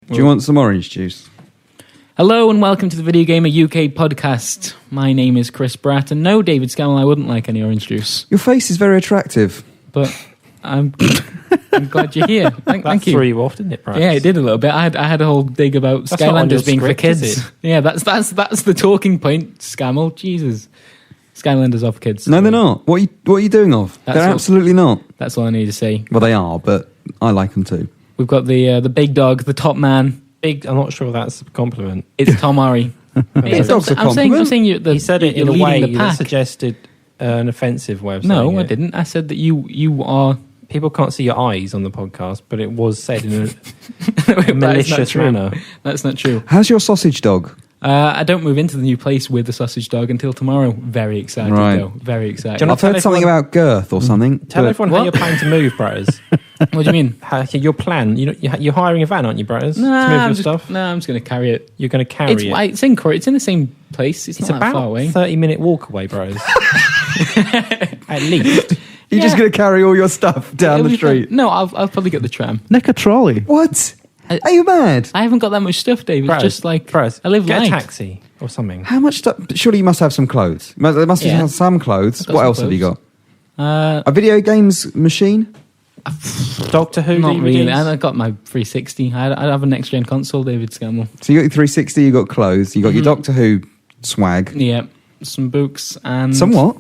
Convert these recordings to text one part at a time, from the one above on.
Do you want some orange juice? Hello and welcome to the Video Gamer UK podcast. My name is Chris Bratt, and no, David Scammell, I wouldn't like any orange juice. Your face is very attractive. But I'm glad you're here. Thank you. That threw you off, didn't it, perhaps? Yeah, it did a little bit. I had a whole dig about That's not on your Skylanders being script, for kids. is it? Yeah, that's the talking point, Scammell. Jesus. Skylanders are for kids. No, they're not. What are you doing of? That's They're what- absolutely not. That's all I need to say. Well, they are, but I like them too. We've got the big dog, the top man. Big. I'm not sure if that's a compliment. It's Tom Ari. Big dog's a I'm compliment. saying you. He said it in a you're way leading the that pack. suggested an offensive way of saying No, it. I didn't. I said that you are. People can't see your eyes on the podcast, but it was said in a That is not malicious true. manner. That's not true. How's your sausage dog? I don't move into the new place with the sausage dog until tomorrow. Very excited, Right. though. Very excited. Do you know- I've heard something about girth or something. Tell but- everyone What? how you're planning to move, Bratters. What do you mean? Your plan. You're hiring a van, aren't you, Bratters? to move your stuff. I'm just going to carry it. You're going to carry it. It's in It's in the same place. It's not that about far away. 30-minute walk away, Bratters. At least. You're just going to carry all your stuff down It'll the be fun. street. No, I'll probably get the tram. Nick a trolley. What? Are you mad? I haven't got that much stuff, Dave. It's Bratters, just like Bratters, I live get light. a taxi or something. How much stuff? Surely you must have some clothes. There must be Yeah. some clothes. I've got What some else have you got? clothes. A video games machine? Doctor Who Not DVDs? really. I got my 360. I have a next gen console, David Scammell. So you got your 360, you got clothes, you got your Doctor Who swag. Yeah, some books and Somewhat.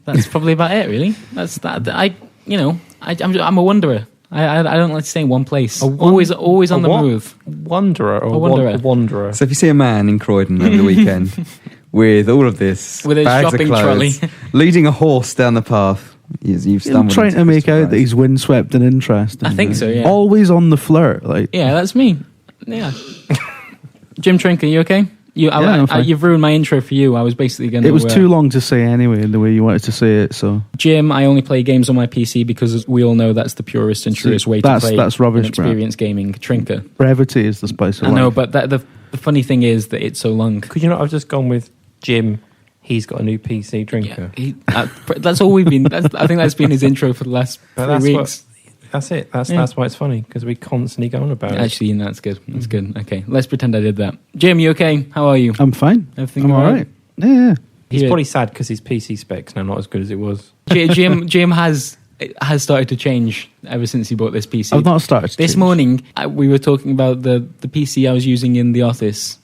That's probably about it, really. That's that. I'm a wanderer. I don't like to stay in one place. Always on the what? move. Wanderer or A wanderer. a wanderer? So if you see a man in Croydon over the weekend with all of this, With his bags shopping of clothes, trolley. leading a horse down the path, you've I'm stumbled trying into to make Mr. out Price. that he's windswept and interesting. I think so, yeah. Always on the flirt. Like, Yeah, that's me. Yeah. Jim Trinker, you okay? I'm fine. You've ruined my intro for you. I was basically going to... it was too long to say anyway, the way you wanted to say it. So Jim, I only play games on my PC because we all know that's the purest and truest way to play that's rubbish, and experience gaming. Trinker. brevity is the spice of I know, life. but the funny thing is that it's so long. Could you not have just gone with Jim? He's got a new PC drinker. That's all we've been... I think that's been his intro for the last 3 weeks. That's it. That's why it's funny, because we constantly go on about it. Actually, no, that's good. That's good. Okay, let's pretend I did that. Jim, you okay? How are you? I'm fine. Everything I'm all all right? right. Yeah. He's Yeah. probably sad because his PC specs now not as good as it was. Jim has started to change ever since he bought this PC. I've not started. to This change. morning, we were talking about the PC I was using in the office,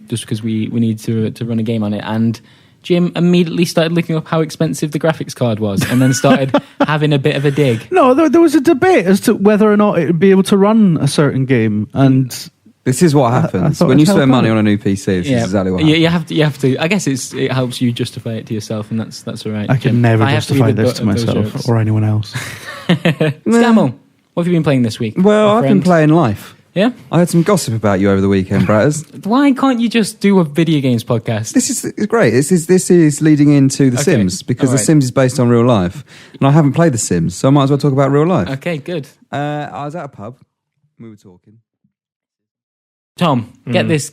just because we need to run a game on it, and Jim immediately started looking up how expensive the graphics card was, and then started having a bit of a dig. No, there was a debate as to whether or not it would be able to run a certain game, and This is what happens thought when you I'd help spend money out. on a new PC. This is exactly what happens. You have to. I guess it helps you justify it to yourself, and that's all right. I Jim. can never I have to be justify the this to butt of those myself jokes. or anyone else. Scammell, what have you been playing this week? Well, my I've been friend? playing Life. Yeah. I had some gossip about you over the weekend, Bratters. Why can't you just do a video games podcast? This is great. This is leading into The Okay, Sims, because all The right. Sims is based on real life, and I haven't played The Sims, so I might as well talk about real life. Okay, good. I was at a pub. We were talking. Tom, get this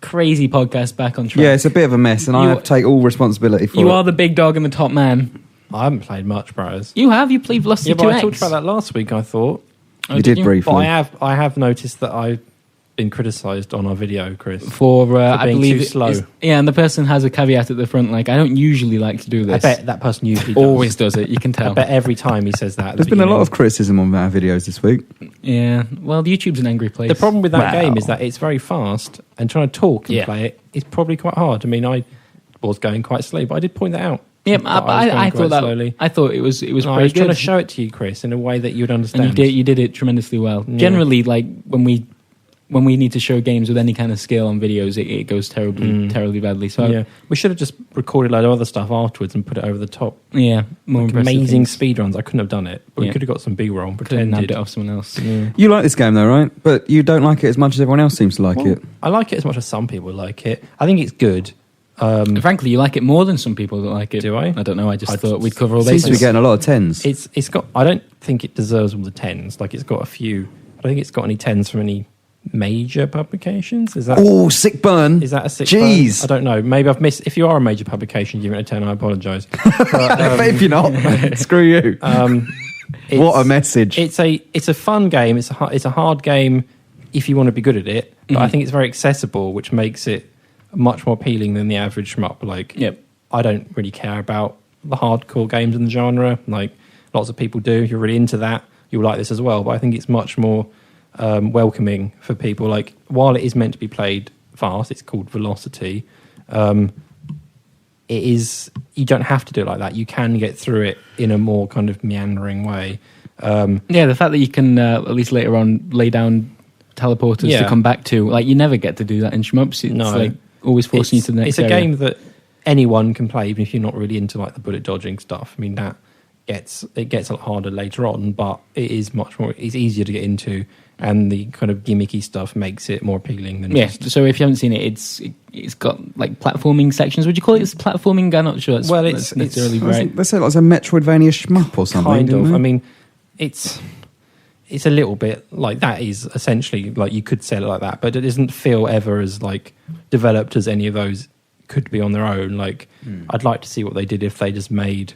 crazy podcast back on track. Yeah, it's a bit of a mess, and I You- have to take all responsibility for You it. are the big dog and the top man. I haven't played much, Bratters. You have. You played Velocity Yeah, but 2X. I talked about that last week, I thought. Oh, you did you? briefly. But I have noticed that I've been criticised on our video, Chris. For I being believe too it slow. is- yeah, and the person has a caveat at the front, like I don't usually like to do I this. bet that person usually does. Always does it. You can I tell. bet every time he says that. at the There's been a lot beginning. of criticism on our videos this week. Yeah. Well, YouTube's an angry place. The problem with that Wow. game is that it's very fast, and trying to talk and Yeah. play it is probably quite hard. I mean, I was going quite slowly, but I did point that out. Yeah, That was going I quite thought that. slowly. I thought it was No, I pretty was trying good. to show it to you, Chris, in a way that you would understand. And you did it tremendously well. Yeah. Generally, like when we need to show games with any kind of skill on videos, it goes terribly badly. So Yeah, we should have just recorded a load of other stuff afterwards and put it over the top. yeah, more Like impressive amazing things. speed runs. I couldn't have done it, but we Yeah. could have got some B-roll and Could have nabbed pretended. it off someone else. Yeah. You like this game though, right? But you don't like it as much as everyone else seems to like Well, it. I like it as much as some people like it. I think it's good. Frankly, you like it more than some people that like it. Do I? I don't know. I just I thought we'd cover all Seems to be bases. getting a lot of tens. It's got. I don't think it deserves all the tens. Like it's got a few. I don't think it's got any tens from any major publications. Is that? Oh, sick burn. Is that a six? Jeez. I don't know. Maybe I've missed. If you are a major publication, give it a 10. I apologise. But if you're not, screw you. It's- What a message. It's a fun game. It's a hard game if you want to be good at it. But I Mhm. think it's very accessible, which makes it much more appealing than the average shmup. Like, Yep. I don't really care about the hardcore games in the genre. Like, lots of people do. If you're really into that, you'll like this as well. But I think it's much more welcoming for people. Like, while it is meant to be played fast, it's called Velocity. It is, you don't have to do it like that. You can get through it in a more kind of meandering way. Yeah, the fact that you can at least later on lay down teleporters to come back to, like, you never get to do that in shmups. It's like always forcing you to the next It's a area. game that anyone can play, even if you're not really into like the bullet dodging stuff. I mean, that gets a lot harder later on, but it is much more. It's easier to get into, and the kind of gimmicky stuff makes it more appealing than just. So if you haven't seen it, it's got like platforming sections. Would you call it platforming? I'm not sure. That's necessarily right. They say it's a Metroidvania shmup or something. Kind of. They? I mean, it's a little bit like that. Is essentially like, you could sell it like that, but it doesn't feel ever as like developed as any of those could be on their own. Like, I'd like to see what they did if they just made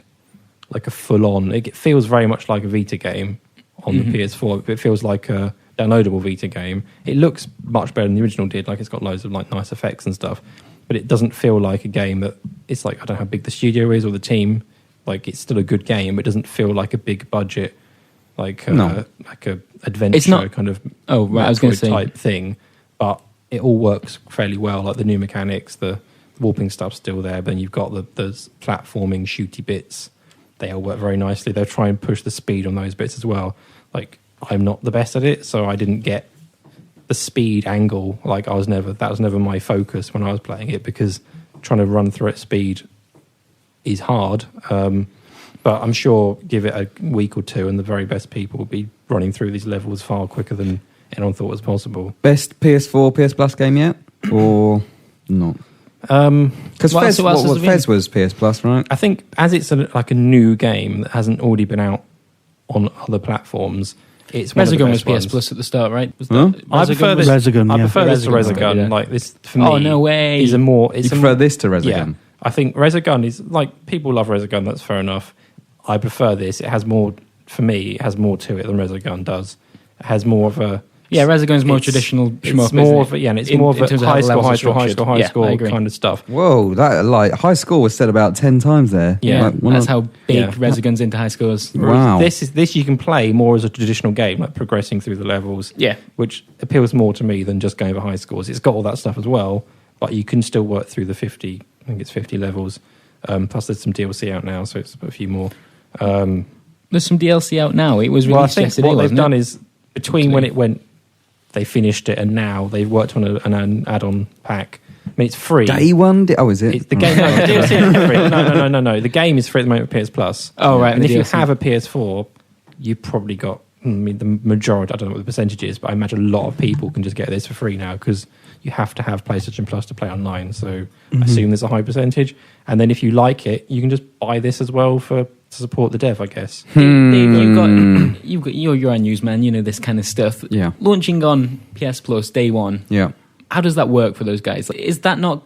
like a full-on. It feels very much like a Vita game on the PS4. It feels like a downloadable Vita game. It looks much better than the original did. Like, it's got loads of like nice effects and stuff, but it doesn't feel like a game that it's like, I don't know how big the studio is or the team. Like, it's still a good game, but it doesn't feel like a big budget, like a adventure. It's not kind of I was going to say type thing, but it all works fairly well. Like, the new mechanics, the warping stuff's still there, but then you've got those platforming shooty bits. They all work very nicely. They'll try and push the speed on those bits as well. Like, I'm not the best at it, so I didn't get the speed angle. Like, that was never my focus when I was playing it, because trying to run through at speed is hard. But I'm sure, give it a week or two, and the very best people will be running through these levels far quicker than anyone thought was possible. Best PS4 PS Plus game yet, or not? Because Fez was PS Plus, right? I think as it's like a new game that hasn't already been out on other platforms, it's one of the Resogun best was PS ones. Plus at the start, right? I prefer this. Resogun, I yeah. prefer this to Resogun, Resogun. yeah. Like, this for me. Oh, no way. Is a more. It's You prefer this to Resogun? Yeah, I think Resogun is like, people love Resogun. That's fair enough. I prefer this. It has more. For me, it has more to it than Resogun does. It has more of a. Yeah, Resogun's more it's- traditional shmup. It's more of a, yeah, and it's more of a high score kind of stuff. Whoa, that like high score was said about 10 times there. Yeah, Like, That's how big Yeah. Resogun's into high scores. Wow. This you can play more as a traditional game, like progressing through the levels. Yeah. Which appeals more to me than just going for high scores. It's got all that stuff as well, but you can still work through the 50. I think it's 50 levels. Plus, there's some DLC out now, so it's a few more. There's some DLC out now. It was Well, I released think yesterday. what they've wasn't done it? is, between when it went, they finished it, and now they've worked on an add-on pack. I mean, it's free. Day one? Is it? It's the game. No, the DLC is free. No. The game is free at the moment with PS Plus. Oh, right, And the if you DLC. have a PS4, you've probably got. I mean, the majority. I don't know what the percentage is, but I imagine a lot of people can just get this for free now, because you have to have PlayStation Plus to play online. So I assume there's a high percentage. And then if you like it, you can just buy this as well to support the dev, I guess. Dave, you're a newsman. You know this kind of stuff. Yeah. Launching on PS Plus day one. Yeah. How does that work for those guys? Like, is that not?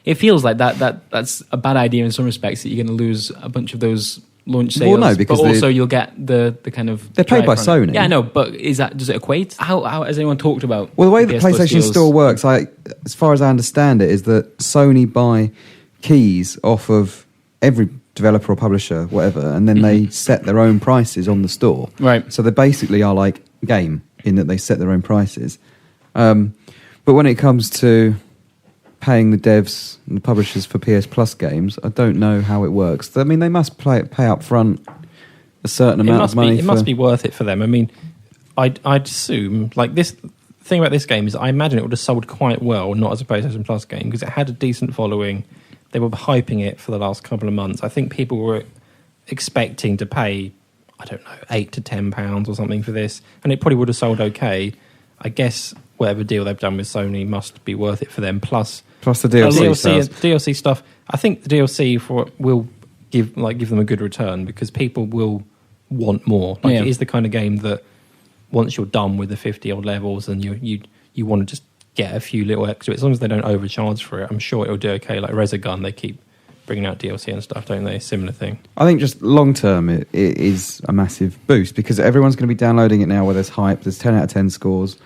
It feels like that's a bad idea in some respects, that you're going to lose a bunch of those launch sales. Well, no, because but also you'll get the kind of They're paid by drive from it. Sony. Yeah, I know, but does it equate? How has anyone talked about? Well, the way the PS Plus PlayStation deals? Store works, as far as I understand it, is that Sony buy keys off of every developer or publisher, whatever, and then they set their own prices on the store. Right. So they basically are like Game, in that they set their own prices. But when it comes to paying the devs and the publishers for PS Plus games, I don't know how it works. I mean, they must pay up front a certain amount of money. It must be worth it for them. I mean, I'd assume, like, this thing about this game is, I imagine it would have sold quite well, not as a PlayStation Plus game, because it had a decent following. They were hyping it for the last couple of months. I think people were expecting to pay, I don't know, £8 to £10 or something for this, and it probably would have sold okay. I guess whatever deal they've done with Sony must be worth it for them. Plus the DLC. DLC stuff. I think the DLC will give them a good return, because people will want more. Like, it is the kind of game that once you're done with the 50 odd levels and you want to just get a few little extra, as long as they don't overcharge for it, I'm sure it'll do okay. Like Resogun, they keep bringing out DLC and stuff, don't they? Similar thing. I think just long term, it is a massive boost, because everyone's going to be downloading it now where there's hype, there's 10 out of 10 scores.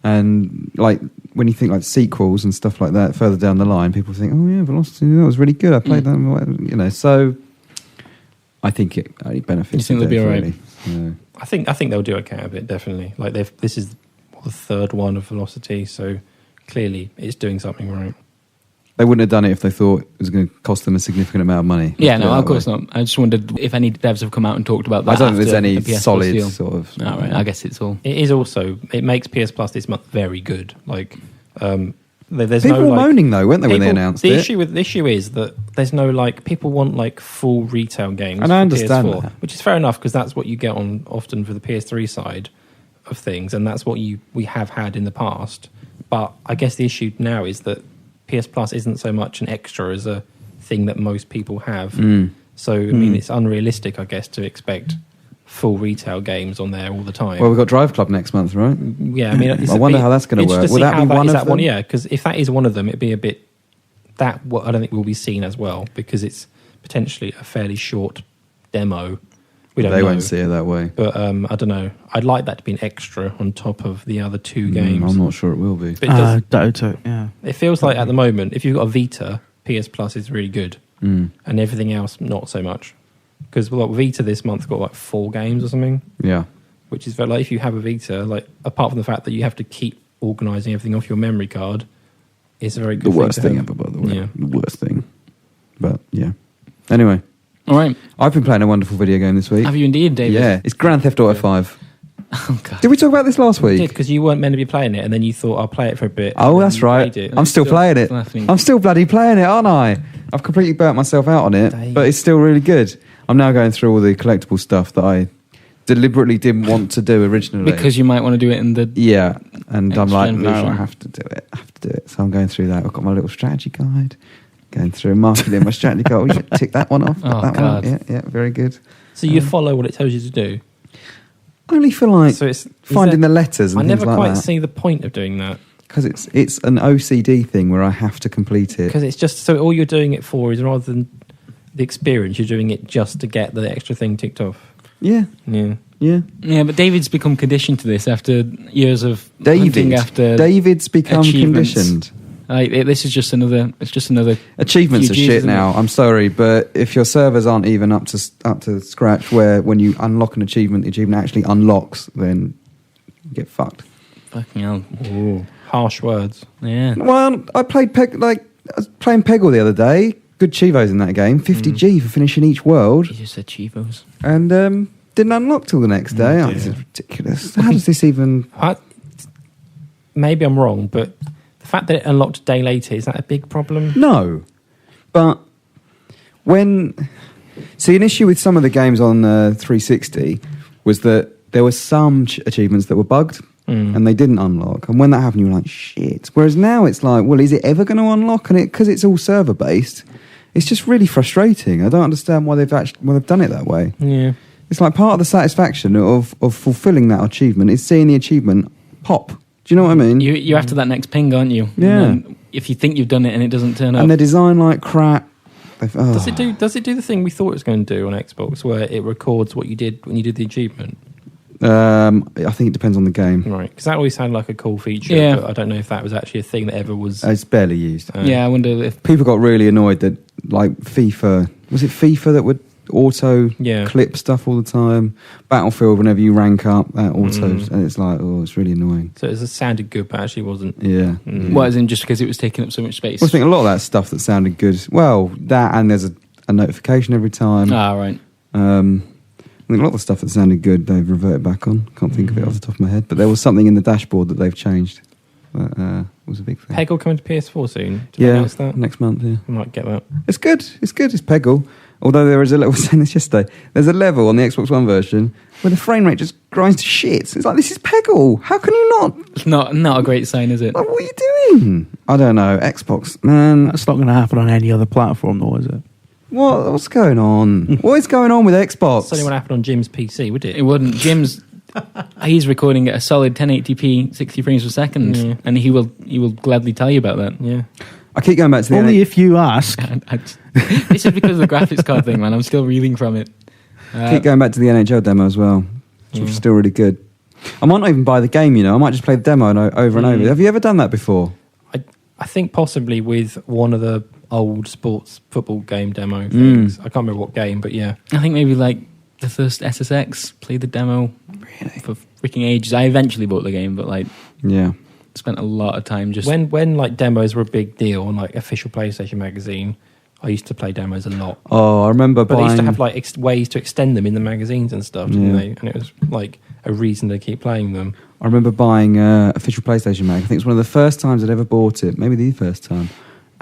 And like when you think like sequels and stuff like that further down the line, people think, oh yeah, Velocity, that was really good. I played that, so I think it only benefits. You think they'll be all right? Yeah. I think they'll do okay a bit, definitely. Like this is the third one of Velocity, so clearly it's doing something right. They wouldn't have done it if they thought it was going to cost them a significant amount of money. Yeah, no, of course not. I just wondered if any devs have come out and talked about that. I don't think there's any the PS solid deal. sort of. Oh, right. I guess it's all. It is also, it makes PS Plus this month very good. Like, there's People no were moaning though, weren't they, when they announced the it? The issue is that there's no like people want like full retail games. And I for understand PS4, that. which is fair enough because that's what you get on often for the PS3 side of things, and that's what we have had in the past. But I guess the issue now is that PS Plus isn't so much an extra as a thing that most people have. So I mean, it's unrealistic, I guess, to expect full retail games on there all the time. Well, we've got Drive Club next month, right? Yeah, I mean, I wonder how that's going to work. Will that be one of them? Yeah, because if that is one of them, it'd be a bit I don't think will be seen as well because it's potentially a fairly short demo. We don't know. They won't see it that way. But I don't know. I'd like that to be an extra on top of the other two games. I'm not sure it will be. But it doubt it, yeah. It feels like at the moment, if you've got a Vita, PS Plus is really good, and everything else not so much. Because Vita this month got like 4 games or something. Yeah. Which is very, like, if you have a Vita, like apart from the fact that you have to keep organising everything off your memory card, it's a very good The worst thing have. ever, by the way. Yeah. The worst thing. But yeah. Anyway, All right. I've been playing a wonderful video game this week. Have you indeed, David? Yeah, it's Grand Theft Auto 5. Oh, God. Did we talk about this last You did, week? because you weren't meant to be playing it, and then you thought, I'll play it for a bit. Oh, and that's then you right. played it. I'm still playing it. laughing. I'm still bloody playing it, aren't I? I've completely burnt myself out on it, Dave. but it's still really good. I'm now going through all the collectible stuff that I deliberately didn't want to do originally. Because you might want to do it in the... Yeah, and I'm like, Next-gen no, version. I have to do it. So I'm going through that. I've got my little strategy guide, going through, marking in my strategy guide. Oh, yeah, tick that one off. Oh, that God. one. Yeah, very good. So you follow what it tells you to do. Only for like So it's finding the letters and I things never like quite that. see the point of doing that. Because it's an OCD thing where I have to complete it. Because it's just, so all you're doing it for is rather than the experience, you're doing it just to get the extra thing ticked off. Yeah, Yeah. yeah. Yeah, but David's become conditioned to this after years of hunting after David's become achievements. conditioned. This is just another. It's just another. Achievements are Few Gs, shit isn't now. I'm sorry, but if your servers aren't even up to scratch, where when you unlock an achievement, the achievement actually unlocks, then you get fucked. Fucking hell. Ooh, harsh words. Yeah. Well, I played I was playing Peggle the other day. Good chivos in that game. 50G for finishing each world, You just said Chivos. and didn't unlock till the next day. Oh, this is ridiculous. How does this even? Maybe I'm wrong, but the fact that it unlocked a day later, is that a big problem? No, but see, an issue with some of the games on 360 was that there were some achievements that were bugged and they didn't unlock. And when that happened, you were like, shit. Whereas now it's like, well, is it ever going to unlock? And because it's all server based, it's just really frustrating. I don't understand why they've done it that way. Yeah. It's like part of the satisfaction of fulfilling that achievement is seeing the achievement pop. Do you know what I mean? You're after that next ping, aren't you? Yeah. And then if you think you've done it and it doesn't turn up. And they're designed like crap. Does it do the thing we thought it was going to do on Xbox, where it records what you did when you did the achievement? I think it depends on the game. Right, because that always sounded like a cool feature. Yeah. But I don't know if that was actually a thing that ever was. It's barely used. Yeah, I wonder if. People got really annoyed that, like, FIFA, was it FIFA that would auto clip stuff all the time? Battlefield, whenever you rank up, that auto, and it's like, oh, it's really annoying. So it sounded good, but actually wasn't. Yeah. Well, as in just because it was taking up so much space. Well, I think a lot of that stuff that sounded good. Well, that and there's a notification every time. Ah, right. I think a lot of the stuff that sounded good, they've reverted back on. Can't think of it off the top of my head. But there was something in the dashboard that they've changed. That was a big thing. Peggle coming to PS4 soon? Did I notice that? Next month, yeah. I might get that. It's good. It's good. It's Peggle. Although there is a little, I was saying this yesterday, there's a level on the Xbox One version where the frame rate just grinds to shit. It's like, this is Peggle. How can you not? It's not a great sign, is it? Like, what are you doing? I don't know. Xbox, man. That's not going to happen on any other platform, though, is it? What's going on? What is going on with Xbox? It's only what happened on Jim's PC, would it? It wouldn't. Jim's he's recording at a solid 1080p 60 frames per second, and he will gladly tell you about that. Yeah. I keep going back to the Only if you ask. This is because of the graphics card thing, man. I'm still reeling from it. keep going back to the NHL demo as well, which was still really good. I might not even buy the game, I might just play the demo over and over. Have you ever done that before? I think possibly with one of the old sports football game demo things. I can't remember what game, but yeah. I think maybe like the first SSX, played the demo for freaking ages. I eventually bought the game, but like, spent a lot of time just... When like demos were a big deal on like official PlayStation magazine, I used to play demos a lot. Oh, I remember But they used to have like ways to extend them in the magazines and stuff, didn't they? And it was like a reason to keep playing them. I remember buying official PlayStation mag. I think it was one of the first times I'd ever bought it, maybe the first time.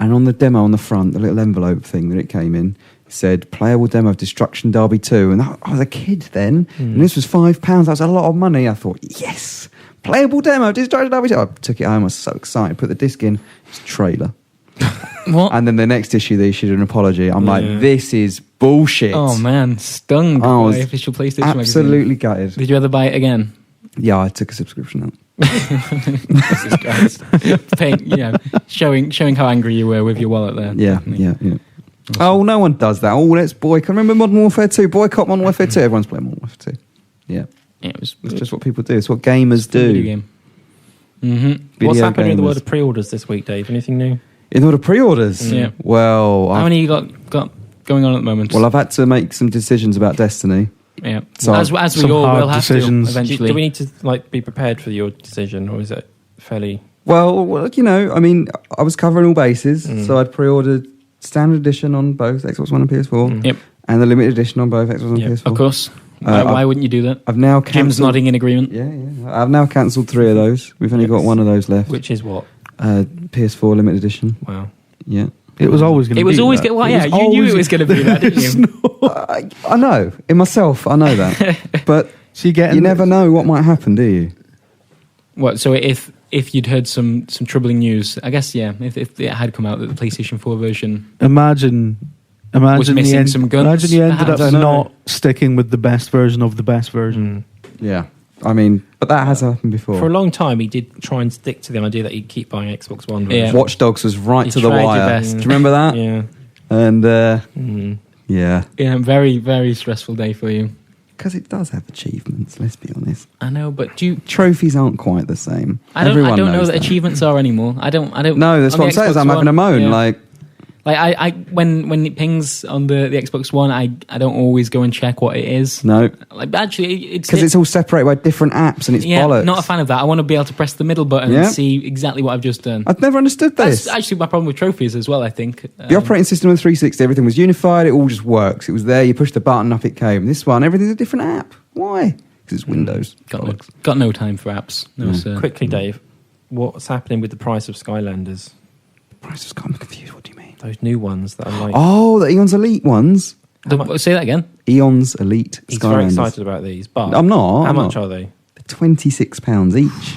And on the demo on the front, the little envelope thing that it came in, it said, playable demo of Destruction Derby 2. And I was a kid then, and this was £5. That was a lot of money. I thought, yes, playable demo of Destruction Derby 2. I took it home, I was so excited, put the disc in, it's a trailer. What? And then the next issue, they issued an apology. I'm like, this is bullshit. Oh man, stung by official PlayStation magazine. Absolutely gutted. Did you ever buy it again? Yeah, I took a subscription out. Jesus Christ. Showing how angry you were with your wallet there. Yeah. Awesome. Oh, no one does that. Oh, let's boycott. Remember Modern Warfare 2? Boycott Modern Warfare 2. Everyone's playing Modern Warfare 2. Yeah. It's just what people do. It's what gamers do. Video game. Mm-hmm. What's happening in the world of pre-orders this week, Dave? Anything new? In the world of pre-orders? Yeah. Well... How many you got going on at the moment? Well, I've had to make some decisions about Destiny. Yeah. So as we all will have decisions. to eventually. Do we need to like be prepared for your decision, or is it fairly... Well, I mean, I was covering all bases, so I'd pre-ordered standard edition on both Xbox One and PS4, Yep. and the limited edition on both Xbox One and PS4. Of course. Why wouldn't you do that? I've now Jim's cancelled... nodding in agreement. Yeah. I've now cancelled 3 of those. We've only got 1 of those left. Which is what? PS4 limited edition. Wow. Yeah. It was always going to be It was always that. going to... you knew it was going to be that, didn't you? I know. In myself, I know that. But So you never know what might happen, do you? What? So if you'd heard some troubling news, I guess, if it had come out that the PlayStation 4 version... Imagine was missing some guns. Imagine you ended perhaps. up not sticking with the best version of the best version. Yeah. I mean, but that has happened before. For a long time, he did try and stick to the idea that he'd keep buying Xbox One version. Yeah. Watch Dogs was right You to the tried your wire. best. Do you remember that? Yeah. And, yeah. Yeah, very, very stressful day for you. Because it does have achievements, let's be honest. I know, but do you... Trophies aren't quite the same. I don't Everyone know knows that achievements are anymore. I don't. No, that's on what I'm the saying. Is Xbox I'm having a One, moan. yeah. Like I when it pings on the Xbox One, I don't always go and check what it is. no, Like actually, because it's all separated by different apps and it's bollocks. Not a fan of that. I want to be able to press the middle button and see exactly what I've just done. I've never understood this. That's actually my problem with trophies as well. I think The operating system of 360, everything was unified. It all just works. It was there. You push the button, up it came. This one, everything's a different app. Why? Because it's Windows. got no time for apps. No, sir. Quickly, Dave, what's happening with the price of Skylanders? Price of I'm confused. What do you mean? Those new ones that are like... Oh, the Eon's Elite ones. Say that again. Eon's Elite He's Skylanders. very excited about these, but... I'm not. How I'm much not. are they? They're £26 each.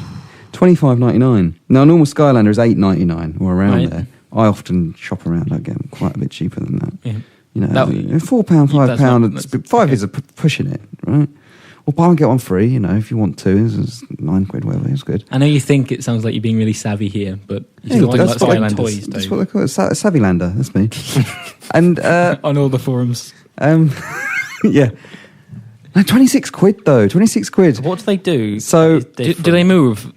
£25.99. Now, a normal Skylander is £8.99 or around Right. there. I often shop around. I get them quite a bit cheaper than that. Yeah. You know, That- £4, that's £5. not- It's that's- five okay. is pushing it, right? Or buy one get one free. You know, if you want to, it's £9, whatever. It's good. I know you think it sounds like you're being really savvy here, but you're Yeah, still talking that's about what I- Skylanders toys. That's what they call it. Savylander. That's me. And on all the forums. yeah, no, £26 though. £26. What do they do? So, Do they move?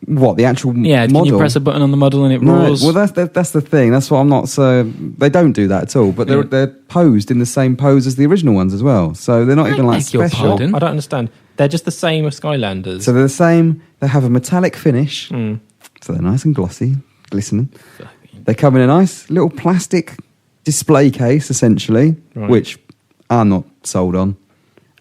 What the actual Yeah, model? can you press a button on the model and it No, roars? well that's the thing. That's what I'm not so. They don't do that at all. But they're posed in the same pose as the original ones as well. So they're not even like beg your special. pardon? I don't understand. They're just the same as Skylanders. So they're the same. They have a metallic finish. Mm. So they're nice and glossy, glistening. They come in a nice little plastic display case, essentially, Right. which I'm not sold on.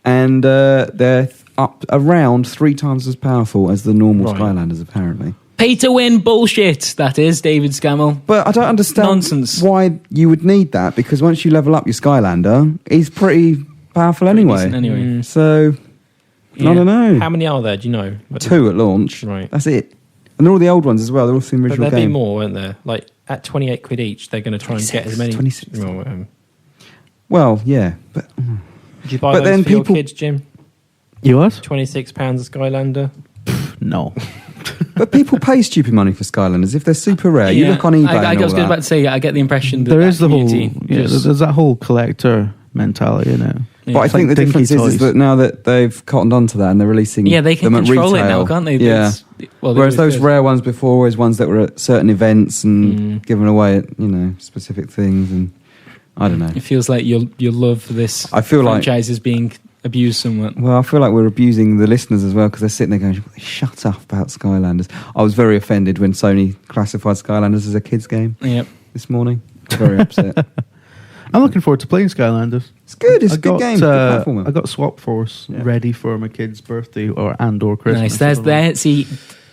And they're up around 3 times as powerful as the normal Right. Skylanders, apparently. Pay to win bullshit, that is, David Scammell. But I don't understand Nonsense. why you would need that, because once you level up your Skylander, he's pretty powerful anyway. decent anyway. So, I Yeah. don't know. How many are there? Do you know? 2 at launch. Right. That's it. And they're all the old ones as well. They're all from the But original there'll be game. more, won't there? Like at £28 each, they're going to try and get as many. 26. Well, Well, yeah. But did you buy But those then for your people- kids, Jim? You what? £26 a Skylander. No. But people pay stupid money for Skylanders if they're super rare. You Yeah. look on eBay I and all was about that. to say, I get the impression that There that is the whole. community Yeah, just- there's that whole collector mentality, you know. But I It's think like the difference dinky is that now that they've cottoned onto that and they're releasing They can them at control retail, it now, can't they? Yeah. Well, Whereas those rare ones before were always ones that were at certain events and given away at specific things, and I don't know. It feels like your love for this I feel franchise is being abused somewhat. Well, I feel like we're abusing the listeners as well because they're sitting there going, "Shut up about Skylanders." I was very offended when Sony classified Skylanders as a kids' game Yep. this morning. Very upset. I'm looking forward to playing Skylanders. It's good. It's a good game. Good platformer. I got Swap Force ready for my kid's birthday or Christmas. Nice. There. See,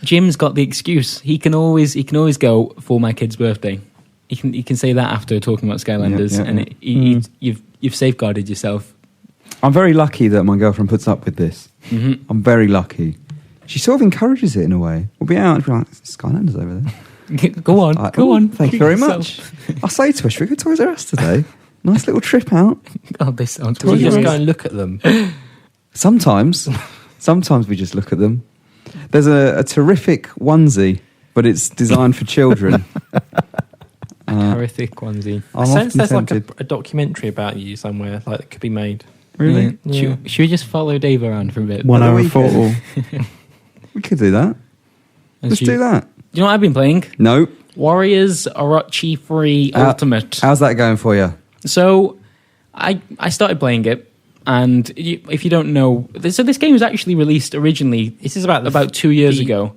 Jim's got the excuse. He can always go for my kid's birthday. You can say that after talking about Skylanders, you've safeguarded yourself. I'm very lucky that my girlfriend puts up with this. Mm-hmm. I'm very lucky. She sort of encourages it in a way. We'll be out and be like, Skylanders over there. Go on. Thank you very much. I say to her, should we go to Toys R Us today? Nice little trip out. Oh, this sounds Do you brilliant. just go and look at them? Sometimes we just look at them. There's a terrific onesie, but it's designed for children. Horrific onesie. I sense there's like a documentary about you somewhere, like that could be made. Really? Yeah. Should we just follow Dave around for a bit? 1 hour photo. We could do that. Let's do that. You know what I've been playing? No. Warriors Orochi Free Ultimate. How's that going for you? So, I started playing it, and if you don't know, this game was actually released originally. This is about 2 years ago.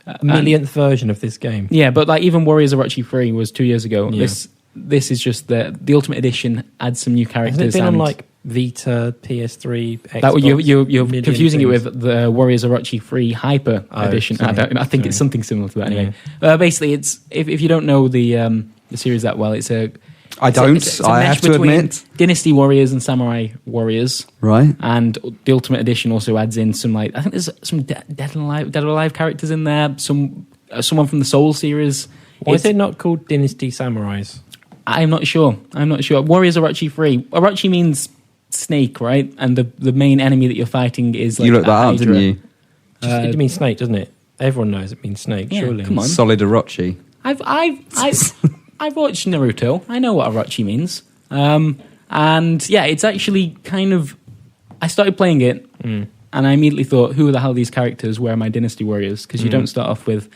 A millionth version of this game. Yeah, but like even Warriors Orochi Free was 2 years ago. Yeah. This is just the Ultimate Edition. Adds some new characters. Has it been on like Vita, PS3, Xbox? That you're confusing it things. with the Warriors Orochi Free Hyper Edition. Sorry. I think it's something similar to that anyway. Basically, it's if you don't know the series that well, it's a I have to admit. Dynasty Warriors and Samurai Warriors. Right. And the Ultimate Edition also adds in some I think there's some Dead or Alive characters in there. Someone from the Soul series. Why is it not called Dynasty Samurais? I'm not sure. Warriors Orochi Free. Orochi means snake, right? And the main enemy that you're fighting is like you looked that up, didn't you? It means snake, doesn't it? Everyone knows it means snake, yeah, surely. Come on. Solid Orochi. I've watched Naruto. I know what Orochi means. And yeah, it's actually kind of... I started playing it, and I immediately thought, who the hell are these characters? Where are my Dynasty Warriors? Because you don't start off with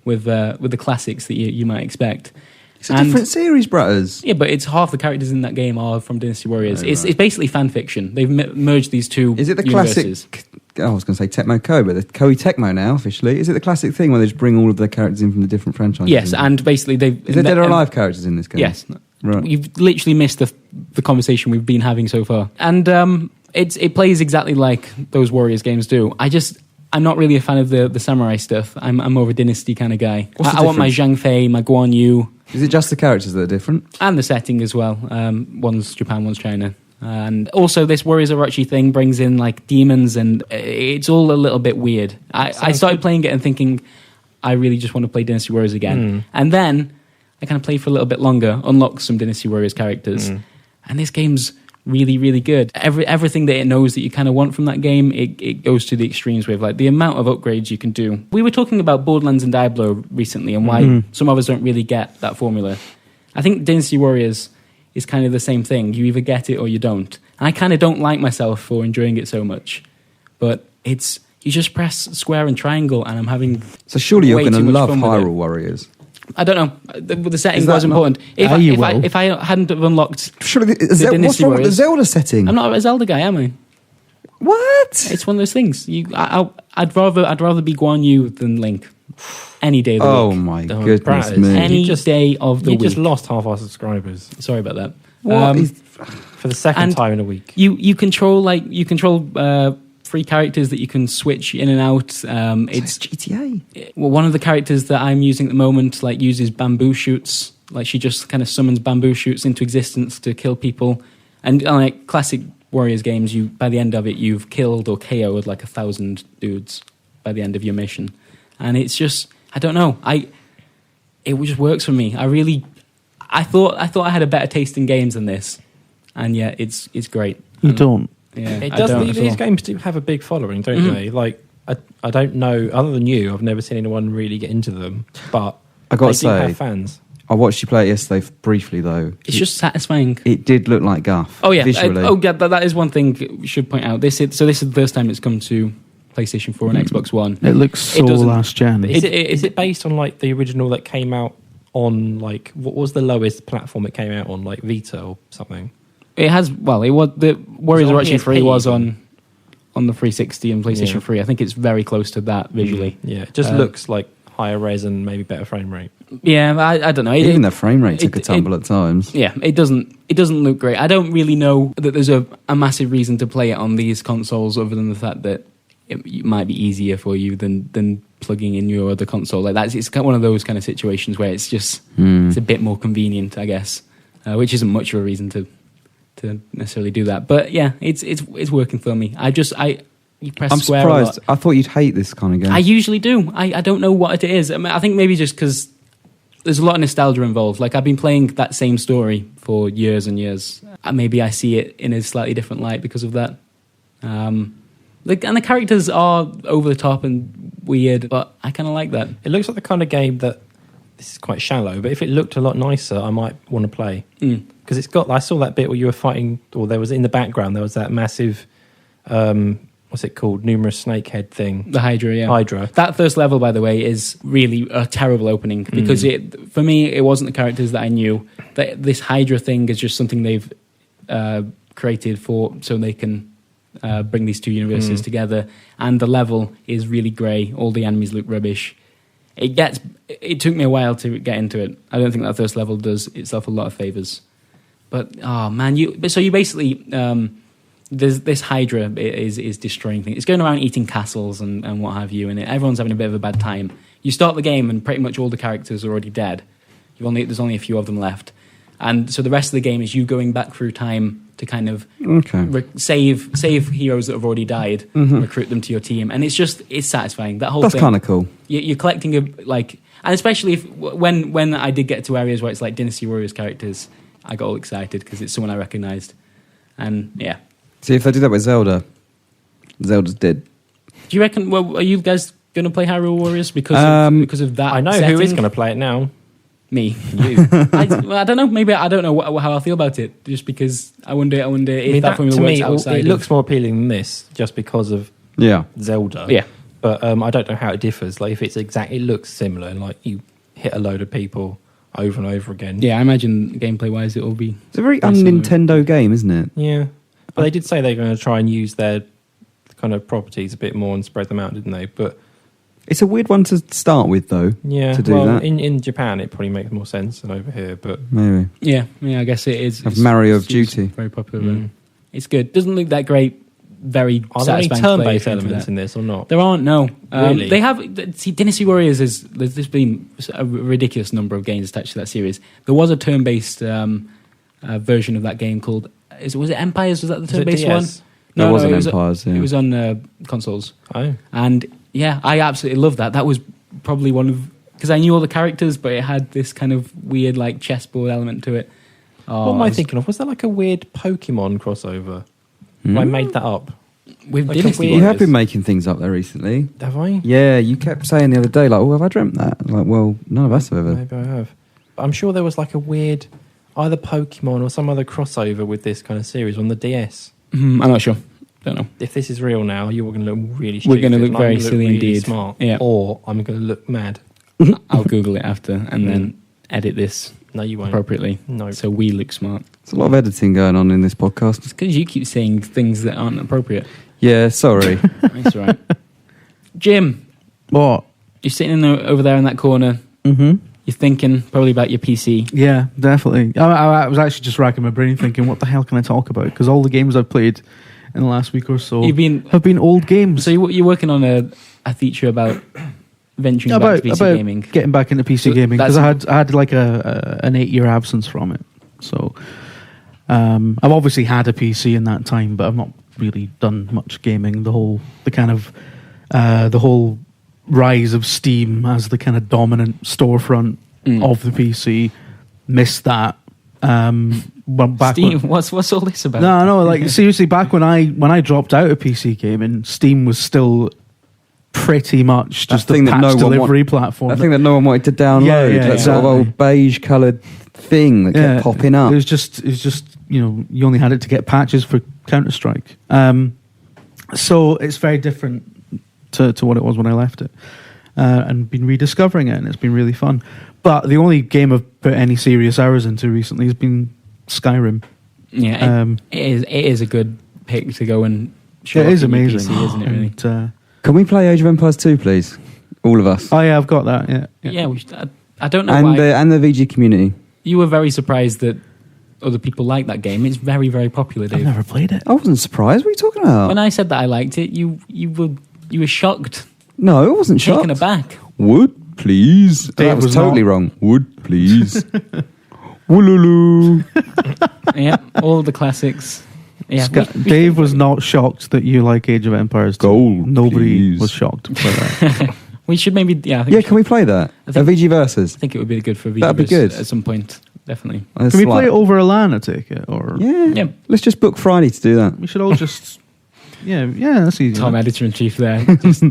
the classics that you might expect. It's a different series, brothers. Yeah, but it's half the characters in that game are from Dynasty Warriors. It's basically fan fiction. They've merged these two Is it the universes. classic... I was going to say Tecmo Koei, but the Koei Tecmo now, officially. Is it the classic thing where they just bring all of their characters in from the different franchises? Yes, and basically they've... Is there Dead or Alive characters in this game? Yes. Right. You've literally missed the conversation we've been having so far. And it plays exactly like those Warriors games do. I'm not really a fan of the samurai stuff. I'm more of a Dynasty kind of guy. I want my Zhang Fei, my Guan Yu. Is it just the characters that are different? And the setting as well. One's Japan, one's China. And also this Warriors Orochi thing brings in like demons, and it's all a little bit weird. I started playing it and thinking, I really just want to play Dynasty Warriors again. And then I kind of played for a little bit longer, unlocked some Dynasty Warriors characters. And this game's really, really good. Everything that it knows that you kind of want from that game, it goes to the extremes with. Like the amount of upgrades you can do. We were talking about Borderlands and Diablo recently and why some of us don't really get that formula. I think Dynasty Warriors is kind of the same thing. You either get it or you don't. And I kind of don't like myself for enjoying it so much. But you just press square and triangle, and I'm having So surely you're way going to too much love fun with it. Hyrule Warriors. I don't know. The setting Is that was not- important. If I hadn't have unlocked... Surely, what's Dynasty wrong with the Warriors. Zelda setting? I'm not a Zelda guy, am I? What? It's one of those things. I'd rather be Guan Yu than Link. Any day of the Oh week. my Oh, goodness Bratters. me. Any day of the You week. just lost half our subscribers Sorry about that. What is- for the second And time in a week. You control free characters that you can switch in and out. It's GTA. Well, one of the characters that I'm using at the moment uses bamboo shoots. Like she just kind of summons bamboo shoots into existence to kill people. And like classic Warriors games, by the end of it, you've killed or KO'd like 1,000 dudes by the end of your mission. And it's just, I don't know. It just works for me. I thought I had a better taste in games than this, and yeah, it's great. You don't. Yeah, It I does. don't at These all. games do have a big following, don't they? Like, I don't know. Other than you, I've never seen anyone really get into them. But I gotta they do say, have fans. I watched you play it yesterday briefly, though. It's just satisfying. It did look like guff. Oh yeah, visually. that is one thing we should point out. This is the first time it's come to PlayStation 4 and Xbox One. It looks so last gen. Is it based on like the original that came out on like what was the lowest platform it came out on, like Vita or something? It has. Well, it was the Warriors on Are Actually Free PSP was on the 360 and PlayStation Yeah. 3. I think it's very close to that visually. Yeah, it just looks like higher res and maybe better frame rate. Yeah, I don't know. Even the frame rate took a tumble at times. Yeah, it doesn't look great. I don't really know that there's a massive reason to play it on these consoles other than the fact that it might be easier for you than plugging in your other console. Like that's it's kind of one of those kind of situations where it's just it's a bit more convenient, I guess, which isn't much of a reason to necessarily do that. But yeah, it's working for me. You press I'm square a lot. surprised. I thought you'd hate this kind of game. I usually do. I don't know what it is. I mean, I think maybe just because there's a lot of nostalgia involved. Like I've been playing that same story for years and years. Maybe I see it in a slightly different light because of that. And the characters are over the top and weird, but I kind of like that. It looks like the kind of game that this is quite shallow, but if it looked a lot nicer, I might want to play because it's got. I saw that bit where you were fighting, or there was in the background there was that massive. What's it called? Numerous snake head thing. The Hydra, yeah. Hydra. That first level, by the way, is really a terrible opening because for me, it wasn't the characters that I knew. This Hydra thing is just something they've created so they can bring these two universes together. And the level is really grey. All the enemies look rubbish. It took me a while to get into it. I don't think that first level does itself a lot of favours. But, oh man, you basically... this Hydra is destroying things. It's going around eating castles and what have you, and everyone's having a bit of a bad time. You start the game and pretty much all the characters are already dead. There's only a few of them left. And so the rest of the game is you going back through time to kind of save heroes that have already died, recruit them to your team. And it's satisfying. That's kind of cool. You're collecting and especially when I did get to areas where it's like Dynasty Warriors characters, I got all excited because it's someone I recognised. And yeah. See, if they did that with Zelda's dead. Do you reckon? Well, are you guys going to play Hyrule Warriors because of that? I know setting? who is going to play it now. Me, you. I don't know. Maybe I don't know how I feel about it. Just because I wonder if that formula works outside. It looks more appealing than this, just because of Zelda. Yeah, but I don't know how it differs. Like if it looks similar, and like you hit a load of people over and over again. Yeah, I imagine gameplay wise it will be. It's a very un-Nintendo game, isn't it? Yeah. But they did say they're going to try and use their kind of properties a bit more and spread them out, didn't they? But it's a weird one to start with, though. Yeah, to do that. In Japan, it probably makes more sense than over here. But maybe, yeah, I guess it is. Of Mario of Duty, very popular. It's good. Doesn't look that great. Very are there any satisfying turn-based elements in this or not? There aren't. No, really. They have. See, Dynasty Warriors there's been a ridiculous number of games attached to that series. There was a turn-based version of that game called. Was it Empires? Was that the turn-based one? No, it wasn't Empires. It was on consoles. Oh. And yeah, I absolutely loved that. That was probably one of... Because I knew all the characters, but it had this kind of weird like chessboard element to it. What am I thinking of? Was that like a weird Pokemon crossover? I made that up. With Like Dynasty You have been making things up there recently. Have I? Yeah, you kept saying the other day, like, oh, have I dreamt that? I'm like, well, none of us have ever. Maybe I have. But I'm sure there was like a weird... either Pokemon or some other crossover with this kind of series on the DS. I'm not sure. Don't know. If this is real now, you're going to look really stupid. We're going to look and very I'm gonna silly look really indeed. Smart. Yeah. Or I'm going to look mad. I'll Google it after and then edit this No, you won't. appropriately. No. So we look smart. There's a lot of editing going on in this podcast. It's because you keep saying things that aren't appropriate. Yeah, sorry. That's all right. Jim, What? you're sitting over there in that corner. Mm-hmm. You're thinking probably about your PC. Yeah, definitely. I was actually just racking my brain thinking, what the hell can I talk about? Because all the games I've played in the last week or so have been old games. So you're working on a feature about venturing back to PC gaming. Getting back into PC So gaming, because that's- I had like an 8-year absence from it. So I've obviously had a PC in that time, but I've not really done much gaming. The whole rise of Steam as the kind of dominant storefront of the PC. Missed that. Steam, what's all this about? No, like seriously, back when I dropped out of PC gaming, Steam was still pretty much just That thing the that patch no one delivery platform. I think that no one wanted to download. Yeah, that sort of exactly. old beige coloured thing that kept popping up. It was just you only had it to get patches for Counter-Strike. So it's very different to what it was when I left it, and been rediscovering it, and it's been really fun. But the only game I've put any serious hours into recently has been Skyrim. Yeah, it is a good pick to go and show. It off is your new amazing, PC, isn't it? Really? And, Can we play Age of Empires 2, please? All of us. oh yeah, I've got that. Yeah, we should, I don't know and why the VG community. you were very surprised that other people like that game. It's very, very popular, Dave. I've never played it. I wasn't surprised. What are you talking about? When I said that I liked it, you were shocked, No, I wasn't shocked. taken aback. Would, please. Dave That was was totally not. wrong. Would, please. Woolulu. Yeah, all the classics. Yeah, Dave was not shocked that you like Age of Empires 2. Gold, Nobody please. was shocked by that. we should maybe. Yeah, I think, Yeah, can we play that? I think- A VG Versus. I think it would be good for That'd be Videoverse good. at some point. Definitely. Can we play it over a LAN, I take it? Or Yeah. Yeah. Let's just book Friday to do that. we should all just... yeah, that's easy. Tom, editor in chief, there, just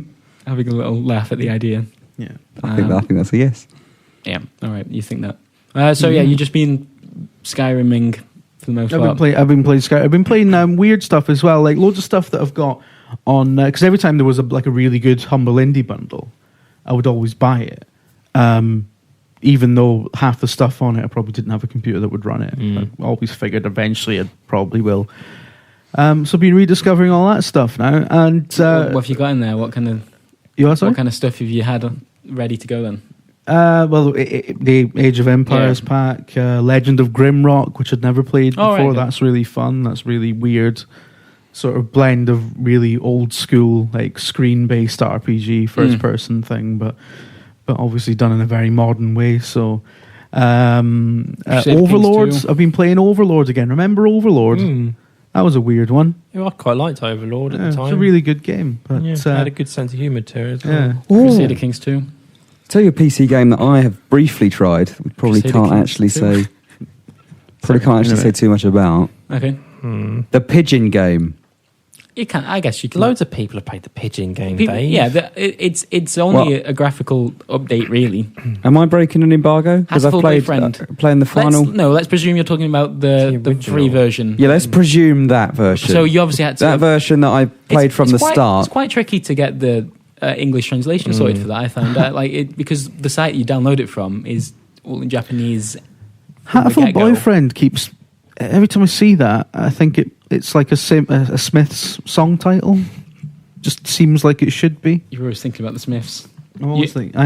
having a little laugh at the idea. Yeah. I think that's a yes. Yeah. All right. You think that? So yeah, you've just been Skyriming for the most part. I've been playing Sky. I've been playing weird stuff as well, like loads of stuff that I've got on. Because every time there was a really good humble indie bundle, I would always buy it. Even though half the stuff on it, I probably didn't have a computer that would run it. I always figured eventually I probably will. So I've been rediscovering all that stuff now. And what have you got in there? What kind of sorry? what kind of stuff have you had ready to go then? Well, the Age of Empires pack, Legend of Grimrock, which I'd never played Oh, before. right, okay. That's really fun. That's really weird. Sort of blend of really old school, like screen-based RPG, first-person thing, but obviously done in a very modern way. So, Overlords. I've been playing Overlord again. Remember Overlord? That was a weird one. Yeah, I quite liked Overlord at the time. It's a really good game. But it had a good sense of humour to it as well. yeah. Crusader Kings 2. Tell you a PC game that I have briefly tried. We probably Crusader can't Kings actually 2. say. Probably can't actually say too much about Okay. the Pigeon game. You can. I guess you can. Loads of people have played the Pigeon game, People, Dave. yeah, it's only a graphical update, really. Am I breaking an embargo? Because I've Hasselblad played friend. playing the final. Let's presume you're talking about the original. free version. Yeah, let's presume that version. So you obviously had to. that version that I played from the start. It's quite tricky to get the English translation sorted for that. I found out because the site you download it from is all in Japanese. from the Hatful get-go. Boyfriend keeps... Every time I see that, I think it's like a Smiths song title. Just seems like it should be. You were always thinking about the Smiths. I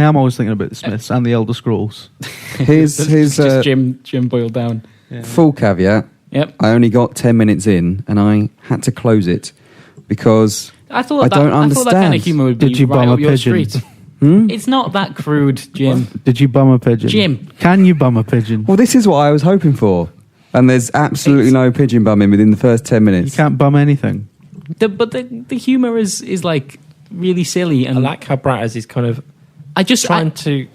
am always thinking about the Smiths and the Elder Scrolls. Here's just Jim boiled down. full caveat. Yep. I only got 10 minutes in and I had to close it because I thought I that don't I thought that kind understand. of humour would be Did you right bum up a your pigeon? street. Hmm? It's not that crude, Jim. Did you bum a pigeon? Jim. Can you bum a pigeon? Well, this is what I was hoping for. And there's absolutely no pigeon bumming within the first 10 You minutes. can't bum anything. But the humour is like really silly, I and like how Bratters is kind of I just trying to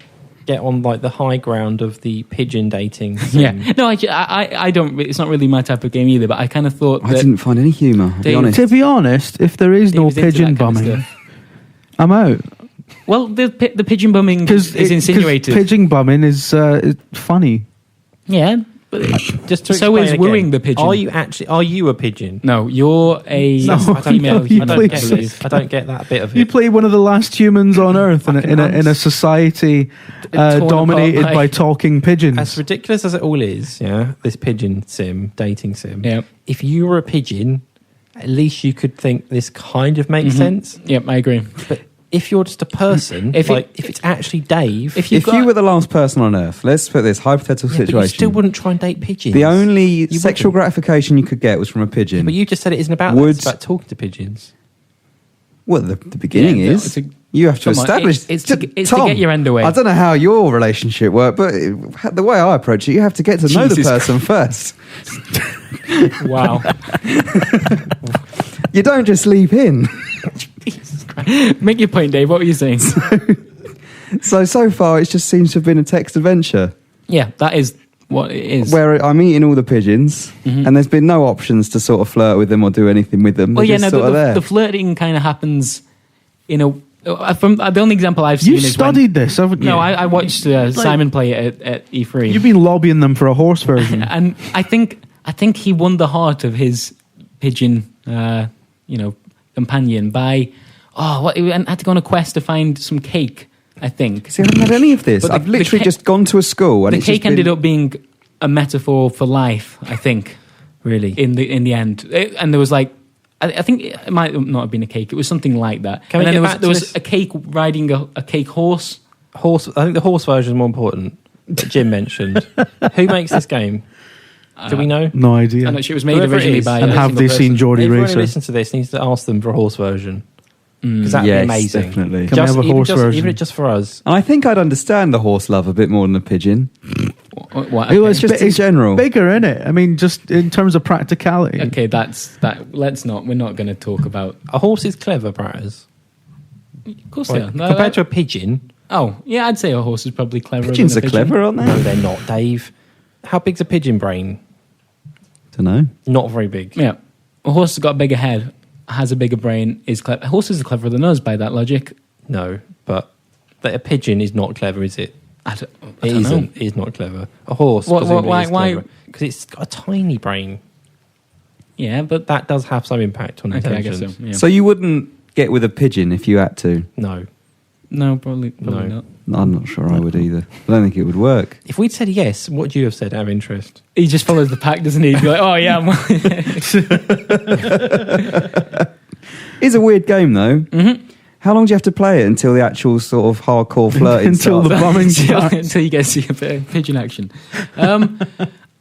get on like the high ground of the pigeon dating yeah. scene. No, I don't. It's not really my type of game either. But I kind of thought I that didn't find any humour, to be Dave- honest. To be honest, if there is Dave no was into pigeon that kind of bumming, stuff. I'm out. Well, the pigeon bumming is insinuated. Pigeon bumming is funny. Yeah, but Just to so explain is again, wooing the pigeon. Are you a pigeon? No, you're a No, female you I human. don't play- get this. I don't get that bit of You it. play one of the last humans on Earth in a society Torn dominated apart by talking pigeons. As ridiculous as it all is, yeah, this pigeon sim, dating sim. Yeah. If you were a pigeon, at least you could think this kind of makes sense. Yep, I agree. But if you're just a person, If if it's actually Dave, If If you were the last person on Earth, let's put this hypothetical yeah, but you situation. still wouldn't try and date pigeons. The only You sexual wouldn't. gratification you could get was from a pigeon. But you just said it isn't about that. Would- It's about talking to pigeons. Well, the beginning Yeah, is. it's a- You have to Come on, establish. it's to Tom, get your end away. I don't know how your relationship worked, but the way I approach it, you have to get to know the Jesus person first. Wow. You don't just leap in. Jesus Christ. Make your point, Dave. What were you saying? So far, it just seems to have been a text adventure Yeah, that is what it is. where I'm eating all the pigeons, and there's been no options to sort of flirt with them or do anything with them. Well, They're yeah, no, just sort of there. the flirting kind of happens in From the only example I've seen You is studied this, haven't you? No, I watched Simon play it at E3. You've been lobbying them for a horse version. And I think he won the heart of his pigeon, companion by he had to go on a quest to find some cake. I think. See, I haven't had any of this. But I've literally just gone to a school, and the it's cake just been... ended up being a metaphor for life. I think. Really, in the end, and there was like, I think it might not have been a cake. It was something like that. Can and we then there was a cake riding a cake horse. Horse. I think the horse version is more important. That Jim mentioned. Who makes this game? Do we know? No idea. I'm not sure. It was made Whoever it originally is. by. And a have single they person. seen Geordie Everyone who Racer? listens to this needs to ask them for a horse version. Because that'd Yes, be amazing. definitely. Can we have a horse version? Even just for us. And I think I'd understand the horse love a bit more than the pigeon. What? It Okay. was Just in general. bigger, isn't it? I mean, just in terms of practicality. Okay, that's that. Let's not. We're not going to talk about. A horse is clever, Bratters. Of course Like, they are. compared to a pigeon. Oh, yeah, I'd say a horse is probably cleverer. Pigeons than are a pigeon. clever, aren't they? No, they're not, Dave. How big's a pigeon brain? Don't know. Not very big. Yeah, a horse has got a bigger head, has a bigger brain. Is clever. Horses are cleverer than us by that logic. No, but a pigeon is not clever, is it? I It don't know. isn't. It is not clever. A horse. Why? Because it's got a tiny brain. Yeah, but That does have some impact on okay, I guess intelligence. so. Yeah. So you wouldn't get with a pigeon if you had to? No. no, probably No. not. I'm not sure I would either. I don't think it would work. If we'd said yes, what would you have said out of interest? He just follows the pack, doesn't he? He'd be like, oh yeah, It's a weird game, though. Mm-hmm. How long do you have to play it until the actual sort of hardcore flirting Until the starts? bumming starts. until you get to see a bit of pigeon action.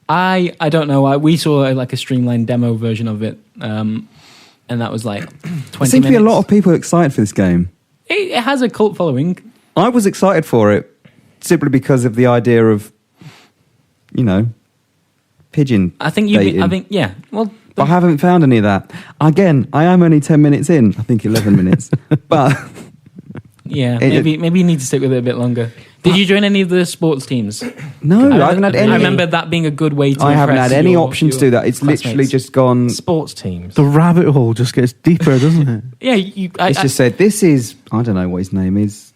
I don't know. We saw like a streamlined demo version of it, and that was like 20 There minutes. seems to be a lot of people excited for this game. It has a cult following. I was excited for it simply because of the idea of, pigeon I think dating. yeah. Well, But I haven't found any of that. Again, I am only 10 minutes in. I think 11 minutes. But yeah. It- Maybe you need to stick with it a bit longer. Did you join any of the sports teams? no, I haven't had any. I remember that being a good way to. I haven't impress had any your- option to your do that. It's classmates. literally just gone. Sports teams. The rabbit hole just gets deeper, doesn't it? Yeah, It's just said, this is, I don't know what his name is,